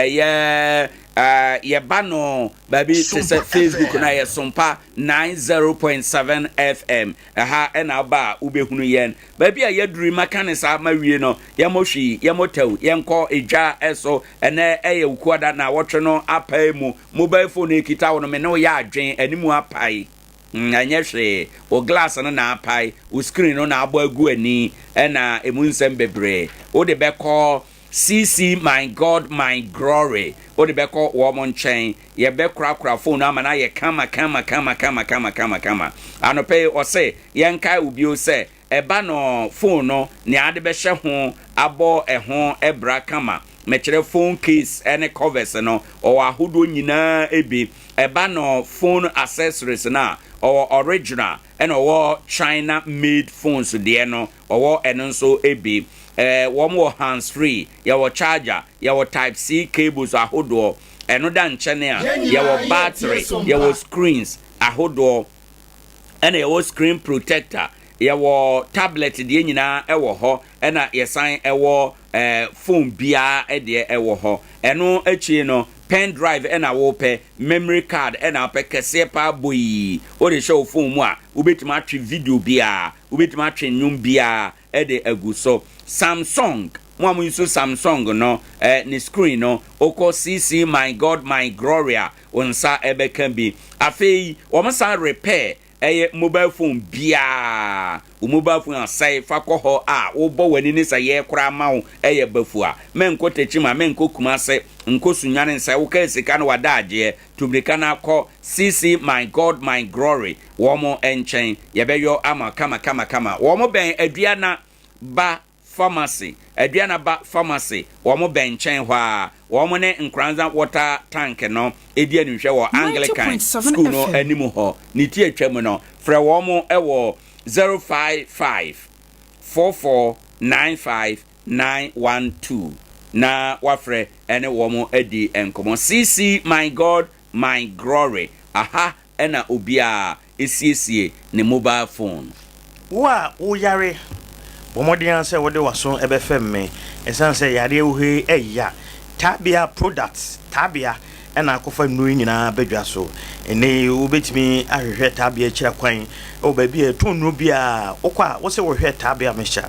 ye bano baby se Facebook na ye Sompa 90.7 FM aha ena ba ubehunu yen baby ye duru makanisa mawie no ye mohwi ye motaw ye nko eja eso ene eye ukuada na wotwe no apai mu mobile phone ekita wono me no ya adwen animu apai anyehwe o glass no na apai o screen no na abo agu ani ena emunsem bebre o de be call CC my God my glory o de be call wo mon chen ye be kra phone ama na ye kama anope o se ye nkai obi o se eba no phone no ne ade be hye ho abo ho ebra kama mechere phone case ene covers no o ahodo nyina ebi eba no phone accessories na or original and or China made phones de no or eno so ebi one more hands free your charger your type C cables ahodo eno dan channel your battery your screens ahodo and your screen protector your tablet de nyina ewo ho ena yesan ewo phone bia de ewo ho eno echi no pen drive and a wope memory card and a pekese pa boy o de show phone mu a ubetima atwe video bia ubetima atwe nyum bia e de aguso Samsung mo amu so Samsung no ni screen no oko CC my God my gloria onsa ebe kan bi afei o masa repair mobile phone bia o mobile phone asai fa koho a wo bo wani ni saye kura mawo bafu a menko techima menko kumase nko sunyane nsai wo ka sika no wadaje tubrika na ko CC my God my glory wo mo enchen ye beyo ama kama wo mo ben aduana ba pharmacy wo mo ben chen hwa wo mo ne Nkoranza water tank no edi anhwe wo Anglican school no animu ho ni ti atwam no frɛ wo mo ewo 055 4495912 na wafrɛ ene wo mo edi enkomo CC my God my glory aha ena obia esiesie ne mobile phone wo yare bomodian se wode waso ebefem me esan se yare uhe eya tabia products tabia ena akofa nnuru nyina badwa so ene ubetimi ahwehwe tabia kira kwan o ba bia tonu bia okwa wo se wo hwe tabia mesha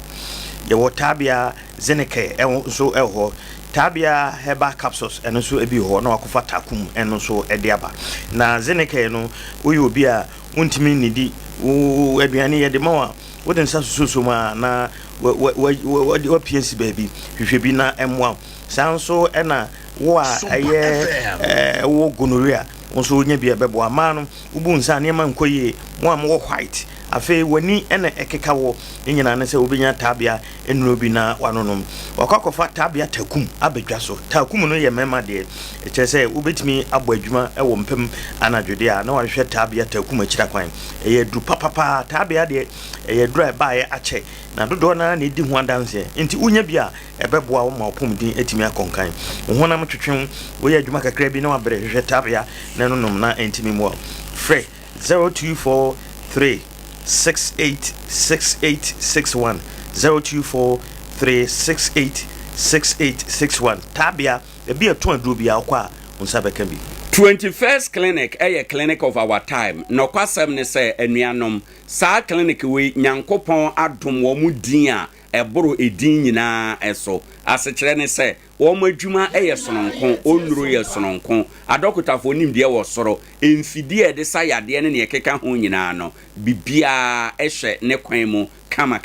ye wo tabia zeneke so eho tabia herbal capsules eno so ebi ho na akofa takum eno so ediaba na zeneke no wo yo bia untimi nidi wo aduane ye de mawa wo den saso ma na wo PS baby hwehwe bi na emwa sanso ena wo a ɛyɛ wo gonorrhea nso nya bia bɛbo ama no ubu nsa ne ma nkoyie mo am wo white afei wani ene ekeka wo nyina ne sɛ obenya tabia enuro bi na wanonom wakwakofa tabia takum abadwa so takum no ye mema de eche sɛ ubetimi abɔ adwuma ɛwɔ mpem anadwode a na wahwɛ tabia takum akira kwan ɛyɛ dru papa tabia de ɛyɛ dru ɛbae akyɛ na dodo na edi ho adanse nti unya bia ɛbɛboa wo ma opom din etimi akonkan wo honam twetwen wo yɛ adwuma kakra bi na wabrɛ hwɛ tabia na nonom na entimi mo frɛ 0243 686861 0243686861 tabia ebi eto aduro bia akwa unsa beka bi 21st clinic clinic of our time no kwasem ne se anuanom sa clinic we nyankopon adom wo mu din a eboro edin nyina eso asekere ne se wo mu adwuma sononko onuro sononko adokotafo nim de wo soro emfidie de sayade ne ne keka ho nyina no bibia ehwe ne kwan mu kama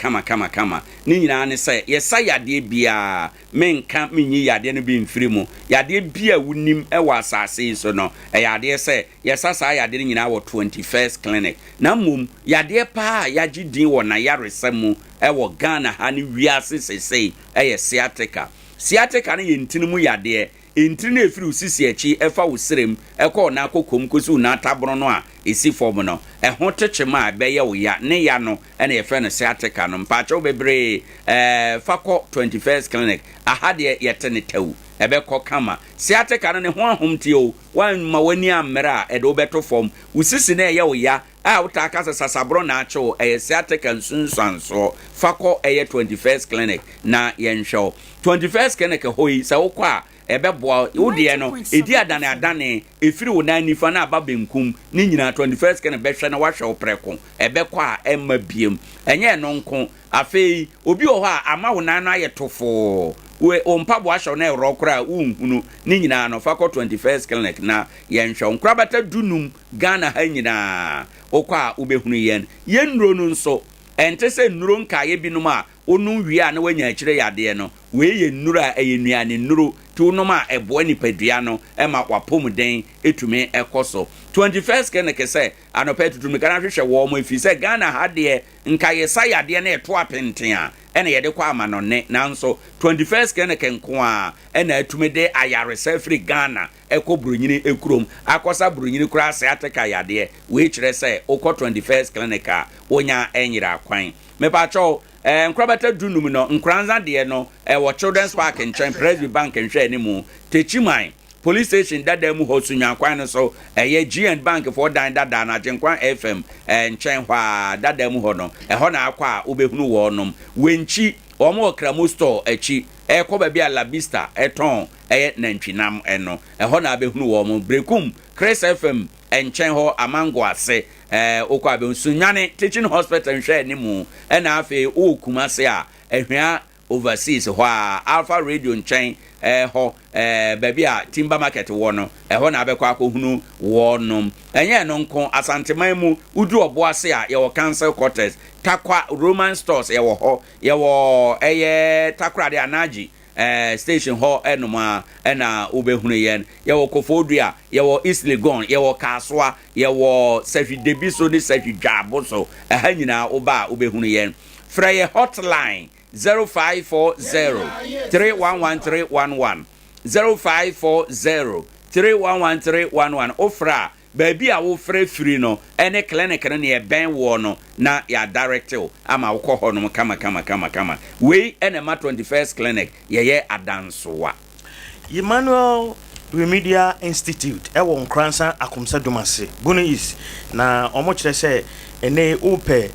ni nyina ne se yesayade bia menka menyi yade no bi mfiri mu yade bia wunim ewa asase so no yade se yesasa yade nyina wo 21st clinic na mum yade pa yaji din wo na yaresam ewo Ghana ha ne wiase sesei sciatica ne yentinimu yade entiri na efiri usisi echi efa usirem ekọ na akokom kosu na tabro no a esi form no eho techema beye wo ya ne ya no na efe no sciatica no mpacho bebre fakọ 21st clinic ahade yete ne tawu ebekọ kama sciatica no ne ho ahomte o wan ma wani amra e do beto form usisi na ye wo ya a utaka sasabro na acho sciatica nsunsanso fakọ 21st clinic na yenhwo 21st clinic hoyi sa wokọ ebeboa wodie no edi adane efiri wo nan nifa na aba benkum ni nyina 21st clinic behwe na wahwe opreko ebekọ a emma biem enye no nko afei obi ho a ama wo nan no ayetofo we ompabo ahwe na erokora unhunu ni nyina no fakọ 21st clinic na yenhwe nkrabata dunum Ghana ha nyina okwa ubehunu yenro no nso entese nnuro nkaye binum a onu wi a na wanya akire yade no we ye nnuro a eyenuane nnuro ti onom a ebo nipadua no ema kwapom den etume ekoso 21st clinic se anope tutume kana hwehwe wo mo efi se Ghana ha de nkaye sayade na eto apenten a ene yede kwa amanone nanso 21st clinic nko a ena atume de ayaresa free Ghana eko brunyini ekurom akosa brunyini kura se ateka yade we kire se okọ 21st clinic a onya enyira kwan mepacho nkrabata dunum no Nkoranza de no wo children's park in Presby Bank nhwe ni mu techiman police station dada mu hosunya kwan no so GN Bank for dan dada na Jenkwan FM nchen hwa dada mu ho no ho na akwa obehunu wo nom wenchi omo kramo store achi ko ba bia La Vista eton nantwinam eno ho na abehunu wo mo brekum Chris FM nchen ho amango ase okwa be nsunyane teaching hospital nhwe ni mu na afi okumase a ehwea overseas ho Alpha Radio nchen ho baby a Timber Market wo no ho na abekwa akohunu wo nom enye no nko asanteman mu udu oboase a ye wo cancel quarters takwa Roman stores ye wo ho ye wo takra de anaji station ho enoma na obehunu yen ye wo Kofodua ye wo East Legon ye wo Kaswa ye wo Safi Debiso ni Safi Dwaboso ha nyina oba obehunu yen frey hotline 0540 311311 0540 311311 ofra baby a wo frɛ free no ene clinic no ne ben wo no na ya directive ama wo kɔ hɔ no kama we ene ma 21st clinic ye adansowa Emmanuel Remedial Institute ewo Nkoranza akomsa domase bono is na omo kyerɛ sɛ ene ope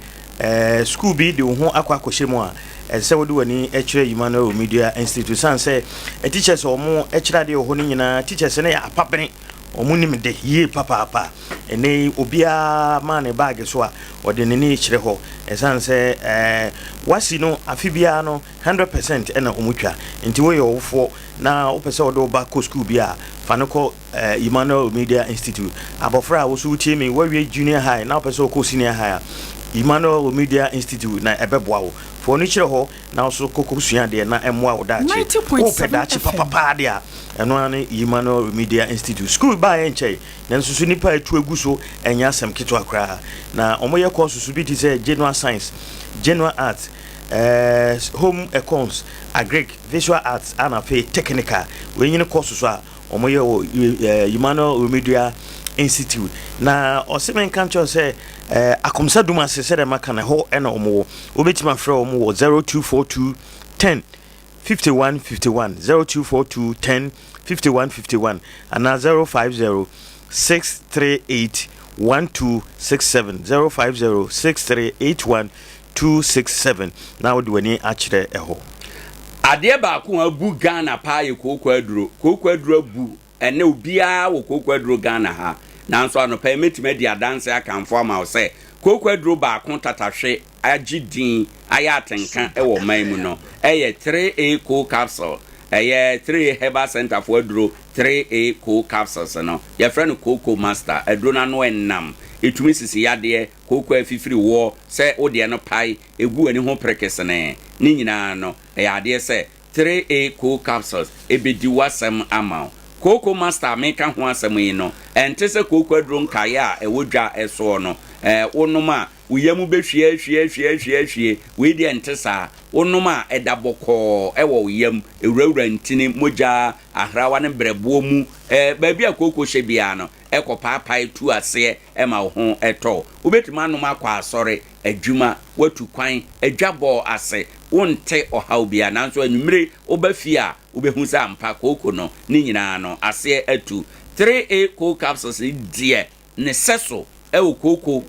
school bi de ho akwa akohyemu a se wodi wani ekyerɛ Emmanuel Remedial Institute san sɛ teachers omo ekyerɛ de ho no nyina teachers ne ya apapene omunim de ye papa ene obia ma ne bag so a ode ne ne kyerɛ hɔ esan sɛ wasi no afibia no 100% ena omutwa nti wo ye wofo na opese wode oba ko school bia fa ne ko Emmanuel Remedial Institute abofra wo so utie me wawie junior high na opese ko senior high Emmanuel Media Institute na ebeboa wo for ni kire ho na so kokko sua de na emmoa wo dachi o pedachi papa de a eno ane Emmanuel Media Institute school ba en chei na susu nipa etu egu so enya asem keto akra na omoye course susu bi ti say general science, general arts, home econs, agric, visual arts and afi technical we nyine course so a omoye Emmanuel Media Institute na osemen kancho say akomsa duma se de maka na ho ena omo obetima frɛ omo wo 0242 10 51 51 0242 10 51 51 and 050 638 1267 050 638 1267 now do any akire eho Adea baako abu Ghana pa ye kokwaduro abu ene obia wo kokwaduro Ghana ha nanso anopa metime dia dance akamfo ama wo se kokwaduro baako tatahwe agidin ayatenka ewo man mu no eye 3A co capsule eye 3 herbal center for aduro 3A co capsules no ye friend coco master aduro na no enam etumi sisi yade koko afifiri wo se ode no pai egu ani ho prekesene ni nyina no yade se 3A co capsules ebedi wasam ama koko master meka ho asem yi no ente se koko aduro nkaya ewodwa eso no onoma uyemu behwie we di ente sa onoma edaboko ewo uyem ewurawura ntini moja ahrawa ne brebo mu baabi akoko hye bia no ekopapai tu ase ema ho eto ubetima no makwa asore adwuma watu kwan adwabo ase wonte ohaw bia nanso anwumre obafia ubehu sa ampa koko no ni nyina no ase atu 3A co capsules die ne seso ewo koko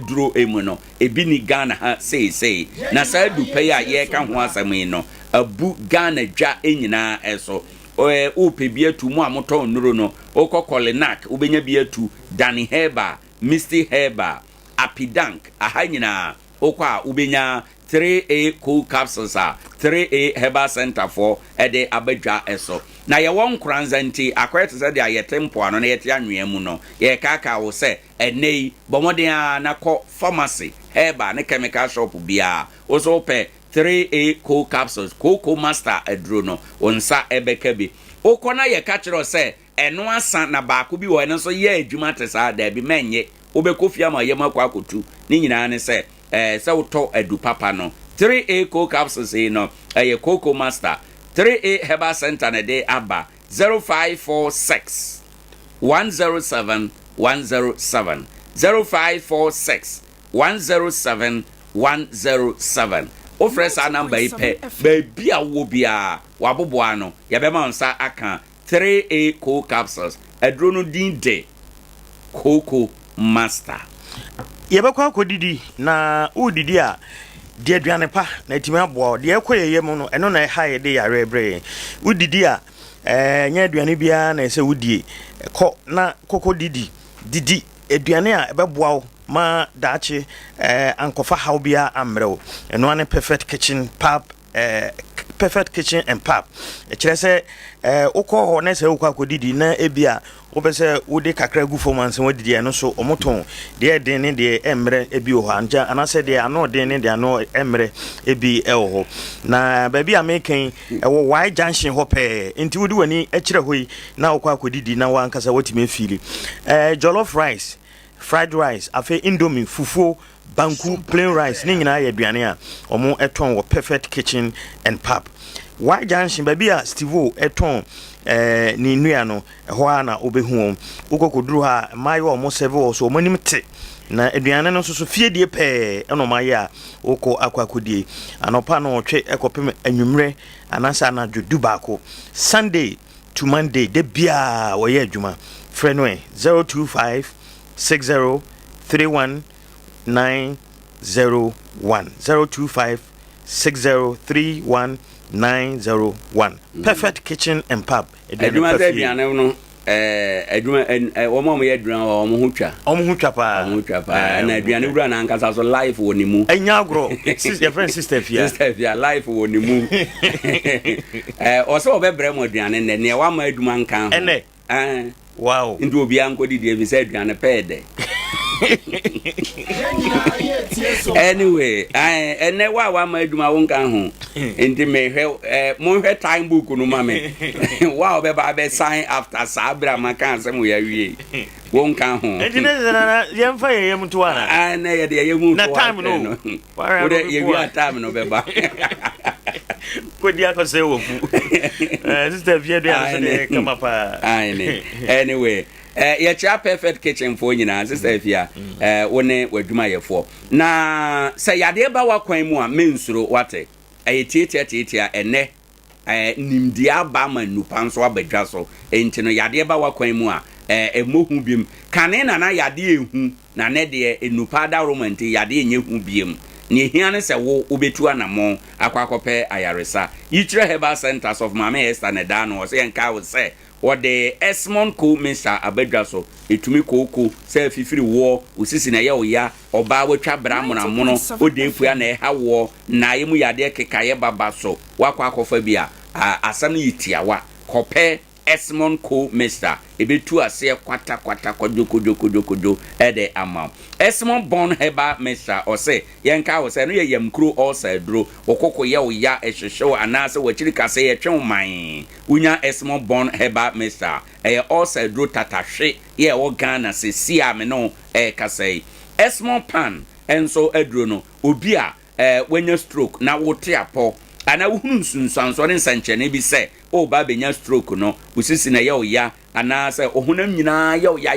duro emu no ebi ni Ghana ha sei na sa du pay a ye ka ho asam no abu Ghana dwa enyina eso o pe bi atu mu amoto nuro no okokolinak ubenya bi atu Dani Heba Misty Heba Apidank ahanyina okwa ubenya 3A co capsules 3A herbal center for ede abadwa eso na ye won Nkoranza nti akwete se de ayetempo ano na yete anwea no ye kaka wo se enei bomoden na ko pharmacy herbal ne chemical shop bia wo so pe 3A co capsules coco master aduro no onsa ebeka bi okona ye ka kiro se eno asa na baako bi wo eno so ye adwuma tesa da bi menye obekofia ma ye makwa akotu ni nyina ne se se uto edu papa no 3A co capsules no ye coco master 3A herbal center na de aba 0546 107 107 0546 107 107 ofresa number ipe baby awo bia waboboa no ye be ma nsa aka 3A co capsules edro no din de coco master yebekwa akodidi na udidi a de aduane pa na etimi aboa de ekoyeye mu no eno na ha ye de yare bre udidi a nya aduane bia na ese udie ko na koko didi aduane a ebeboa ma daachi ankofa haw bia amrew eno ane perfect kitchen and pap kire se ukọ ho na se ukọ akodidi na ebia wopese wode kakra gu fomanse wadidi eno so omoton de den ne de emre ebi ho anja anase de ano den ne de ano emre ebi ho na baabi ameken ewo why junction ho pe nti wodi wani akire hoyi na ukọ akodidi na wankasa watime fili jollof rice, fried rice, afi indomie, fufu, banku, plain rice ni nyina ya aduane a omo eton wo perfect kitchen and pap why junction baabi a Steve eton ni nua no ho ana obehu ukokoduru ha mayo omo serve so omanim te na aduane no so fiedie pe eno maye a uko akwakodie anopa no otwe ekopem anwumre anasa na dwodu baako Sunday to Monday de bia wo ye adwuma friend we 025 60 31 901 025 60 31 901 perfect kitchen and pub eduma ze biane no eduma omo ye eduma omo hutwa pa na aduane wura na ankasa so life woni mu enya agro your friend sister fia life woni mu oso obebre mo aduane ne wa ma eduma nkan ene wow ndu obi anko didi e bi se aduane pede Anyway, and then why my adwuma won kan ho. Enti me hwe time book no ma me. Wow be ba be sign after sabra man kan asem we awie. Won kan ho. Enti na yem fa yem to ana. Ah na ye de yem to. Na time no. Wo de ye wi time no be ba. Ko dia ko se wo fu. Sister vie do ya se come up. Anyway, ye cha perfect kitchen for nyina sister Afia wone wadwuma ye for. Na say yade ba wa kwan mu a mensuro wate. Tietia ene nimdia ba ma nupa nso abadwa so. Enti no yade ba wa kwan mu a emohu biem. Kane na yade ehu na ne de enupa da romanti yade enye hu biem. Ni hiane se wo obetu anamo akwakope ayaresa yichire herbal centers of Mama Esther Nedano se enka wo se wo de Esmond ko Mr. Abedwaso etumi koko se fifiri wo osisi na ye oya oba wotwa bramuna mono odefua na eha wo na yemu yade kekaye baba so wakwakofa bia asam yitiawa kope Esmond ko Mr. Ebetu ase kwata kojo ede ama Esmond born heba Mr. Ose yenka wo se no ye yamkro also dro okoko ye wo ya ehwehwe anase wachiri kase ye twenman unya Esmond born heba Mr. Also dro tatahwe ye wo Ghana se sia me no kase Esmond pan enso adro no obi a wenya stroke na wote apo ana wuhunu sunsanso ne nsanchene bi se o ba benya stroke no usisi na ye o ya ana se ohunam nyina ye o ya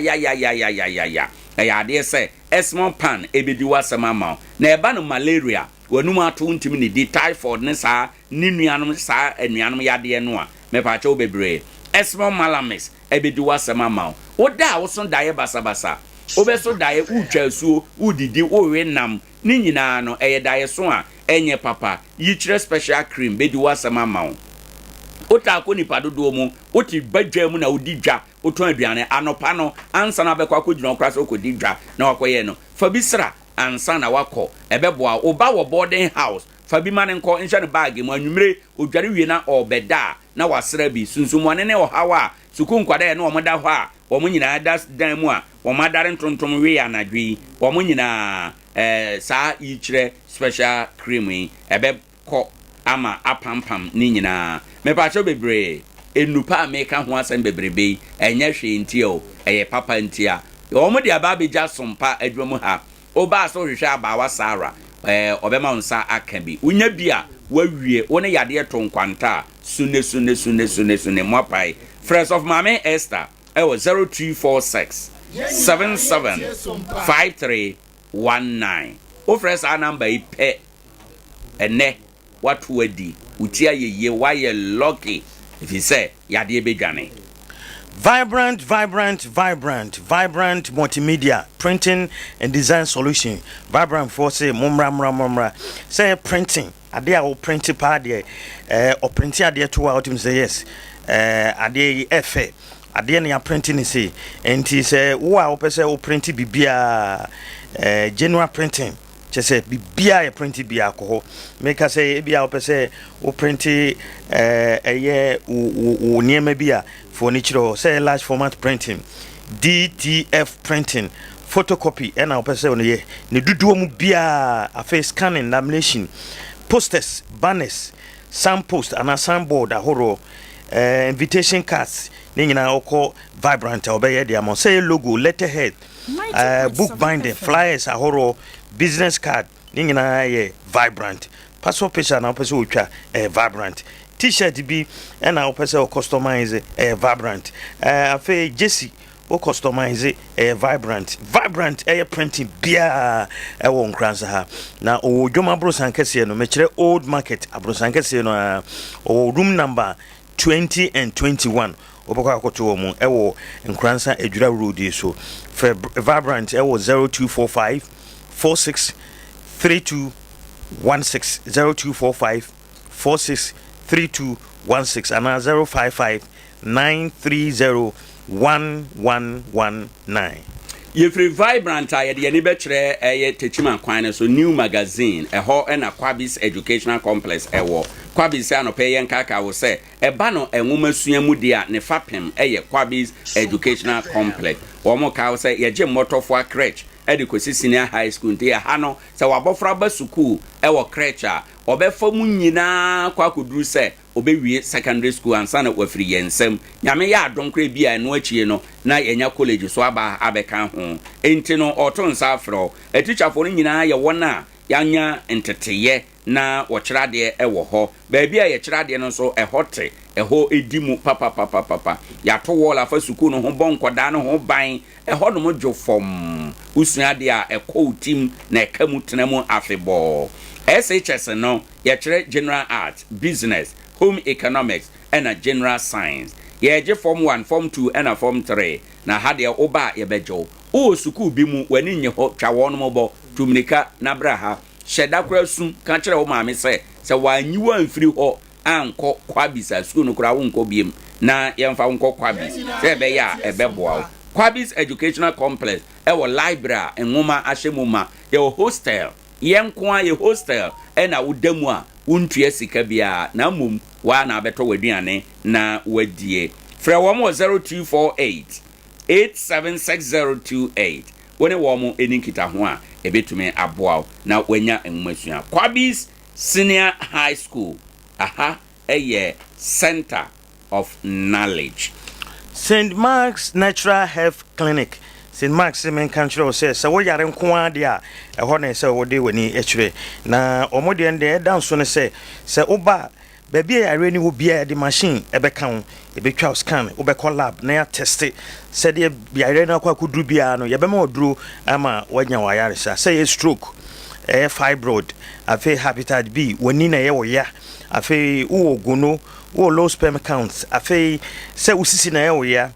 ade se Esmond pan ebedi wasema ma na eba no malaria wanum ato ntimi ne di typhoid ne sa ni nuanom sa anuanom yade no a me pa cha obebre Esmond malamis ebedi wasema ma o da wo so dae basabasa obeso dae utwa suo udidi owe nam ni nyina no dae so a enye papa yichire special cream bedi wasema ma ota ko nipa dodo mu oti badwa mu na odi dwa oton aduane anopa no ansa na bekwa ko gyina okra so ko di dwa na wakoye no fa bisra ansa na wako ebeboa oba wo boarding house fa bi mane nko nhye ne bag mu anwumre odware wie na obeda na wasra bi sunsumwane ne ohawa suku nkwada ye na omoda ho a omo nyina dan mu a omadare ntontom wie anadwi omo nyina saa yichire special cream ebe ko ama apampam ni nyina me pa cho bebre enupa meka ho asem bebrebe enye hwe ntio eye papa ntia omo de aba beja sompa adwom ha oba so hwehwe aba wa Sara obema nsa aka bi unya bia wawie woni yade to nkwanta sune mopai friends of Mama Esther 0246 775319 o friends our number ipe ene what wedi utia ye why lucky if you say yade bedwane Vibrant multimedia printing and design solution. Vibrant for say mumra say printing Adea o print pa de o print Adea to out him say yes Adea efe Adea na printing say enti say wo a opese o print bibia general printing say bibia e print bia akọ make say bia opese o print eye o niema bia furniture say large format printing DTF printing photocopy and our person ye ne duduo mu bia afa scanning lamination posters banners signpost and a signboard ahoro invitation cards ne nyina okọ Vibrant obeye dia mo say logo letterhead book binding flyers ahoro business card ne nyina ye Vibrant passport picture na person otwa Vibrant t-shirt bi and our person customize Vibrant afa Jesse o customize Vibrant printing bia wo Nkoranza ha na o dwoma brosan kese no mekire old market abrosan kese no o room number 20 and 21 obakwa akoto mu wo Nkoranza Edwura road so for Vibrant wo 0245 46 3216 0245 46 3216 and 055 930 1119. You free Vibrant I the any betre techima kwan so new magazine ho na Kwabis educational complex wo Kwabis an pay yen kaka wo say e ba no enwoma sua mu dia ne fapem Kwabis educational complex wo mo ka wo say ye je motofo crèche kosi senior high school nti ha no sɛ wabɔfra ba school ɛwɔ crèche a ɔbɛfa mu nyinaa kwa koduru sɛ obewie secondary school ansa na wafiri yensam nyame ya adom kra bia no achie no na yenya college so aba abɛka ho enti no ɔto nsa afrɔ atichafo no nyinaa yɛ wɔna yanya nteteye na wɔkyerade ɛwɔ hɔ baabi a yɛkyerade no so ɛhɔte ɛhɔ edimu papa yato wall afa suku no ho bɔnkɔda no ho ban ɛhɔ no mo dwofom usuade a ɛkɔ utim na ɛkamu tenamu afebɔ SHS no yɛkyerɛ general art business home economics and a general science yɛgye form 1 form 2 and a form 3 na hade oba yɛbɛgyo o suku bi mu wani nye hɔ twa wɔn mo bɔ tumnika na braha hyɛda kora sum ka kyerɛ wo maame sɛ wanyi wa mfiri hɔ ankɔ kwabisa suku no kora wo nkɔ biem na yɛmfa nkɔ kwabis sɛ ɛbɛyɛ a ɛbɛboa wo kwabis educational complex ɛwɔ library nwoma ahyɛmuma yɛwɔ hostel yɛnko a yɛ hostel ɛna wodamu a wontua sika bia na mom wa na abɛtɔ waduane na wadie frɛ wɔn 0248 876028 wone wɔn enikita ho a ebetumi aboa na wanya enwumasua kwabis senior high school aha ɛyɛ center of knowledge. St. Mark's Natural Health Clinic. St. Mark's men control says so we are nko ade a ɛhɔ na sɛ wode wani ɛkyerɛ na ɔmode ende dan so ne sɛ oba baabi a yare ni wo bia de machine ɛbɛka wo ɛbɛtwa scan wobɛkɔ lab na ya test sɛ de yare na kwa kuduru bia no yɛbɛma oduro ama wanya wayare sa sɛ ye stroke fibroid afi hepatitis B wani na ye wo ya afi wo gono wo low sperm count afi sɛ usisi na ye wo ya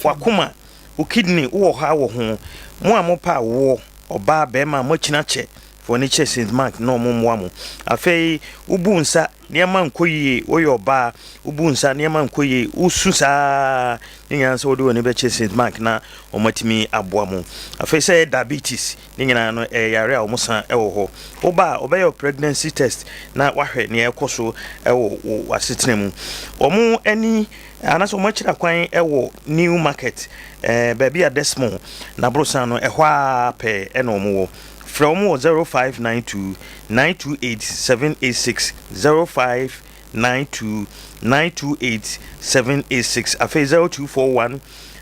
wakoma o kidney wo ha wo ho mo amopa wo oba be ma mo china che for ni che St. Mark no mo mo amo afei ubu nsa niema nkoyie oyoba ubu nsa niema nkoyie ususa ninya so do ne be che St. Mark na omatimi aboa mo afei say diabetes ninya no yare a omusa ewo ho oba obeyo pregnancy test na wahwe ne ekoso ewo asetena mu omu ani anaso mo chira kwan ewo new market baby a desmo na brosa no ehwa pe ena omo from 0592 928 786 0592 928 786 afa 0241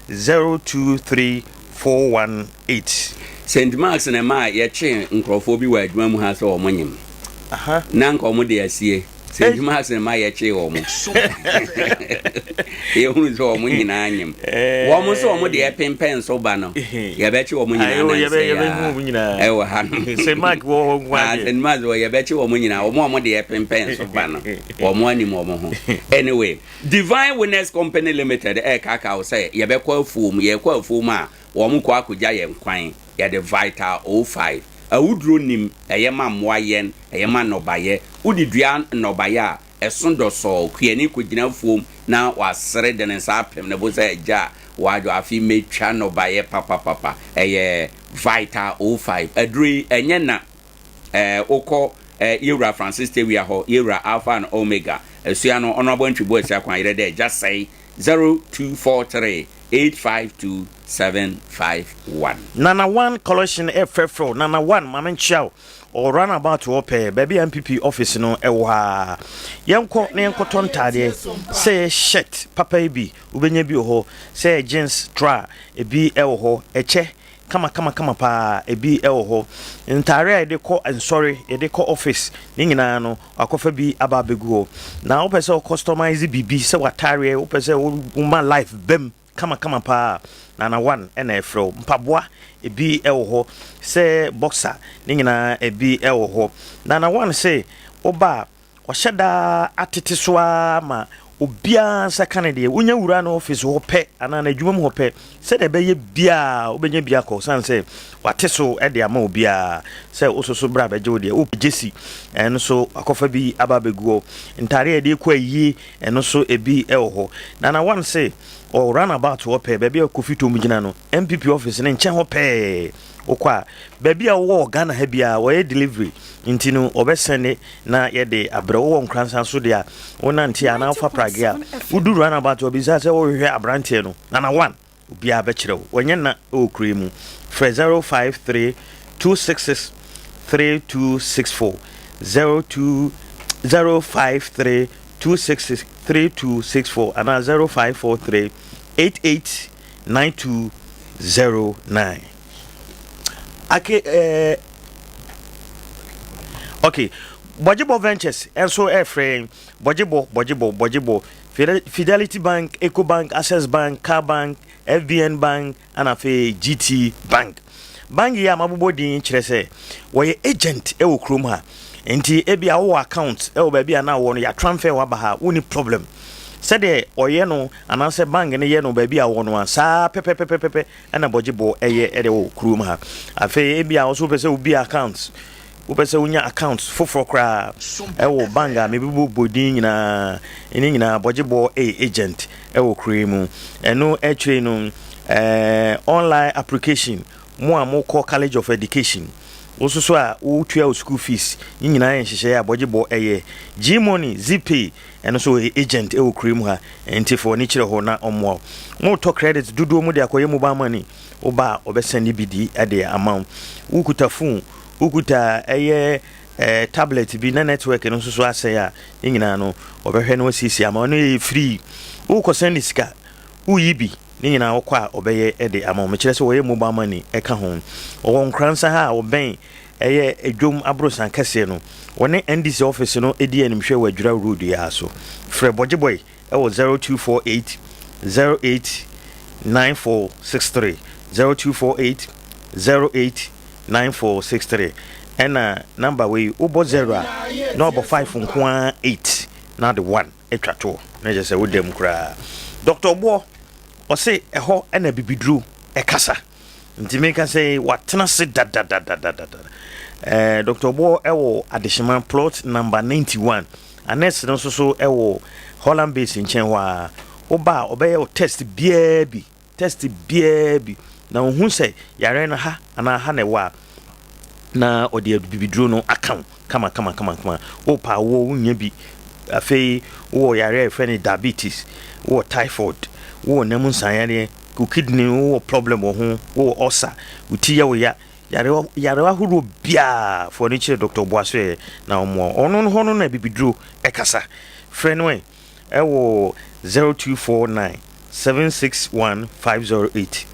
023 418 St. Mark's na ma ye che nkrofo bi wa adwuma mu ha so omonyim aha na nka omo de asie St. Mark's na ma ye che omo ye hunu so omo nyina anyim wo mo so omo de epempen so ba no ye be che omo nyina na ye be hu nyina e wo ha no St. Mark wo gwa St. Mark wo ye be che omo nyina omo de epempen so ba no omo anim omo ho anyway Divine Winners Company Limited kaka wo say ye be kwa afuom ye kwa afuom a wo mo kwa akogya ye nkwan ye de Vital 05 awudro nim eyema moayen eyema nobaye udidua nobaye a esondo so kuani kugina fuom na wasere de ne sapem ne boza eja wajo afi metwa nobaye papa eye Vital 05 adri enye na okọ Yewra Francis Tewia ho Yewra Alpha and Omega esua no onabo ntwibo esia kwan yere de just say 0243 852-751. Nana one collection FFO Nana one Mamen Chow or run about to open baby MPP office no ewa yanko ne yanko tontade say shirt papa bi ubenye bi ho say jeans tra ebi ewo ho eche kama pa ebi ewo ho ntare e de ko sorry e de ko office ni nyina no akofa bi aba begu ho na wo pese customize bibi say watare wo pese wo life bem kama pa Nana one ena efro mpaboa ebi ewo ho se boxer ni nyina ebi ewo ho Nana one say oba wahyeda atete so ma obia nsa kanade wonya wura no office ho pe ana na adwuma mu ho pe se de beye bia obenya bia ko san se wate so e de ama obia se ososo bra beje wo de o jesi eno so akofa bi aba beguo ntare e de ko ayi eno so ebi ewo ho Nana one say o run about ho pe bebe akofito mu gina no MPP office ne nche ho pe okwa bebe a wo Ghana ha bia wo delivery ntino obesene na ye de abra wo Nkoranza so de a wona ntia na fa pragia wudu run about obisa se wo hwe abrante no Nana one obia be kire wonye na o kremu fra 053 266 3264 02053 266 3264 and 0543 889209 okay Bojibo Ventures also frame Bojibo Fidelity Bank, Eco Bank, Access Bank, Car Bank, FBN Bank and afe GT Bank bank ya mabubo din kire se wo agent e wo krom ha enti e bia wo account e wo ba bia na wo no ya transfer wa ba ha woni problem said de oye no ananse bank ne ye no ba bia wo no sa pepepepepe na Bojibo eye e de wo krom ha afe e bia wo so pese wo bia account wo pese wo nya account foforo kra e wo banga me bibo bodin nyina eni nyina Bojibo agent e wo krom eno actually no online application mo call college of education also so a wo tua school fees nyina yen hyehyɛ ya Bojibo G money ZP and so agent e wo krom ha enti for ni kyerɛ ho na omwo mo to credit dudu mu de akoye mobile money oba obesend bidi ade amount wo kuta phone wo kuta tablet bi na network no so asɛ ya nyina no obehwɛ no sisi ama no free wo ko send sika wo yibi ni nyina wokwa obeye ede ama me kire se woye mobile money eka ho wo Nkoranza ha oben edwom abrosan kase no woni NDC office no edi animhwe wadwura road ya so frɛ Bojibo e wo 0248 089463 0248 089463 ena number we obo 0 number 5 nko 8 na the 1 etwato na je se wo dem kra Dr. Obo o say eho ena bibidru ekasa nti make say watena se da Dr. Obo ewo additional plot number 91 anes no so ewo Holland base in Chenwa oba obeye test biebi na ohun say yare na ha ana ha na wa na odi bibidru no account kama o pa wo unya bi afei wo yare friend diabetes wo typhoid wo namun sanyare ku kidney wo problem wo ulcer uti ya wo yare ahuru bia for ni chere Dr. Boaso na omo ono hono na bibidru ekasa friend we wo 0249 761 508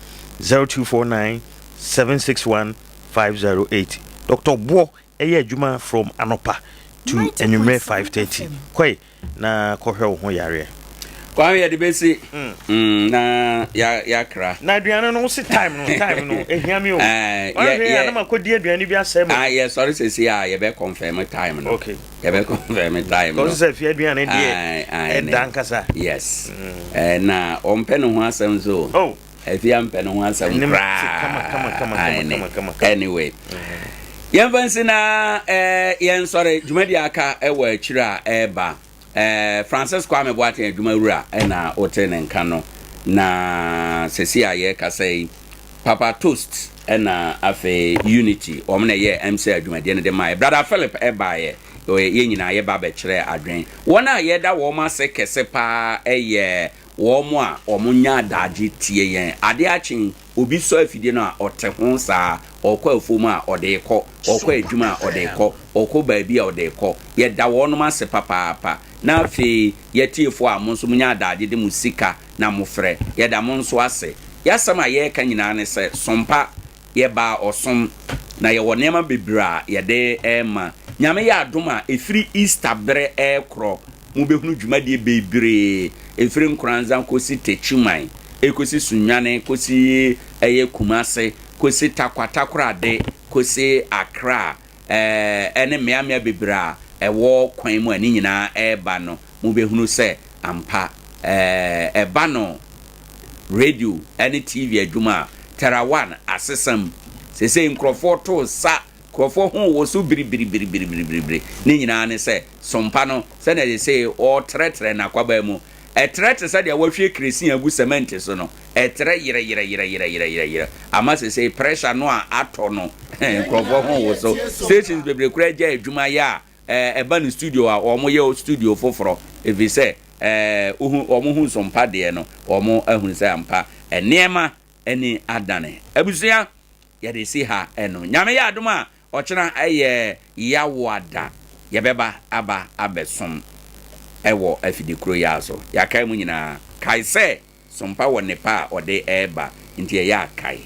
0249 761 508 Dr. Bo adwuma from Anopa to Enume 5:30 kwai na kohwe wo ho yare kwa ya de besi na ya kra na aduane no si time no ehia mi o ya na makodi aduane bi asem yes sorry say ya be confirm time no okay ya be confirm time no because say fi aduane de dankasa yes na ompe no ho asem so oh efia mpe no ho asem kama anyway yemfansi na yen sorry jumadi aka ewa akira eba Francis Kwame Boateng adwuma wura na hotel nka no na sesi aye kasai Papa Toast na afe Unity omna ye MC adwuma de ne de my brother Philip eba ye nyina ye ba be kire adwen wona ye da wo ma se kese pa wo mo a omunya adaje tie yen ade achen obi so afide no a ote ho saa okwa afumu a odekọ okwa adwuma a odekọ okọ baabi a odekọ ye da wo no ma se papa na fe ye tiefo a mo nso munya adaje de musika na mo frɛ ye da mo nso ase ya sama ye ka nyina ne se sompa ye ba osom na ye wonema bebra ye de ema nyame ya adoma efiri Easter bere ekro mu behunu dwumade bebre efiri Nkoranza kosi techiman ekosi sunwane kosi Kumase kosi takwatakra de kosi Accra ene meamia bebra ewo kwan mu ani nyina eba no mu behunu se ampa eba no radio ene TV adwuma Terawan asesam sese nkrofo to sa krofo ho wo so biri ni nyina ne se sompa no se na se o tretre na kwaba mu tretre se de wahwe kresi agu cement so no tre yire ama se pressure no a ato no krofo ho wo so stations bebre kura ja adwuma ya eba no studio a omo ye studio foforo evi se omo hu sompa de no omo ahun se ampa enema eni adane abusua ya de si ha eno nyame ya adom a ochena eye yawada yebeba aba abesom ewo afidikro ya so ya kai mu nyina kai se sompa wo nepa ode eba nti ya kai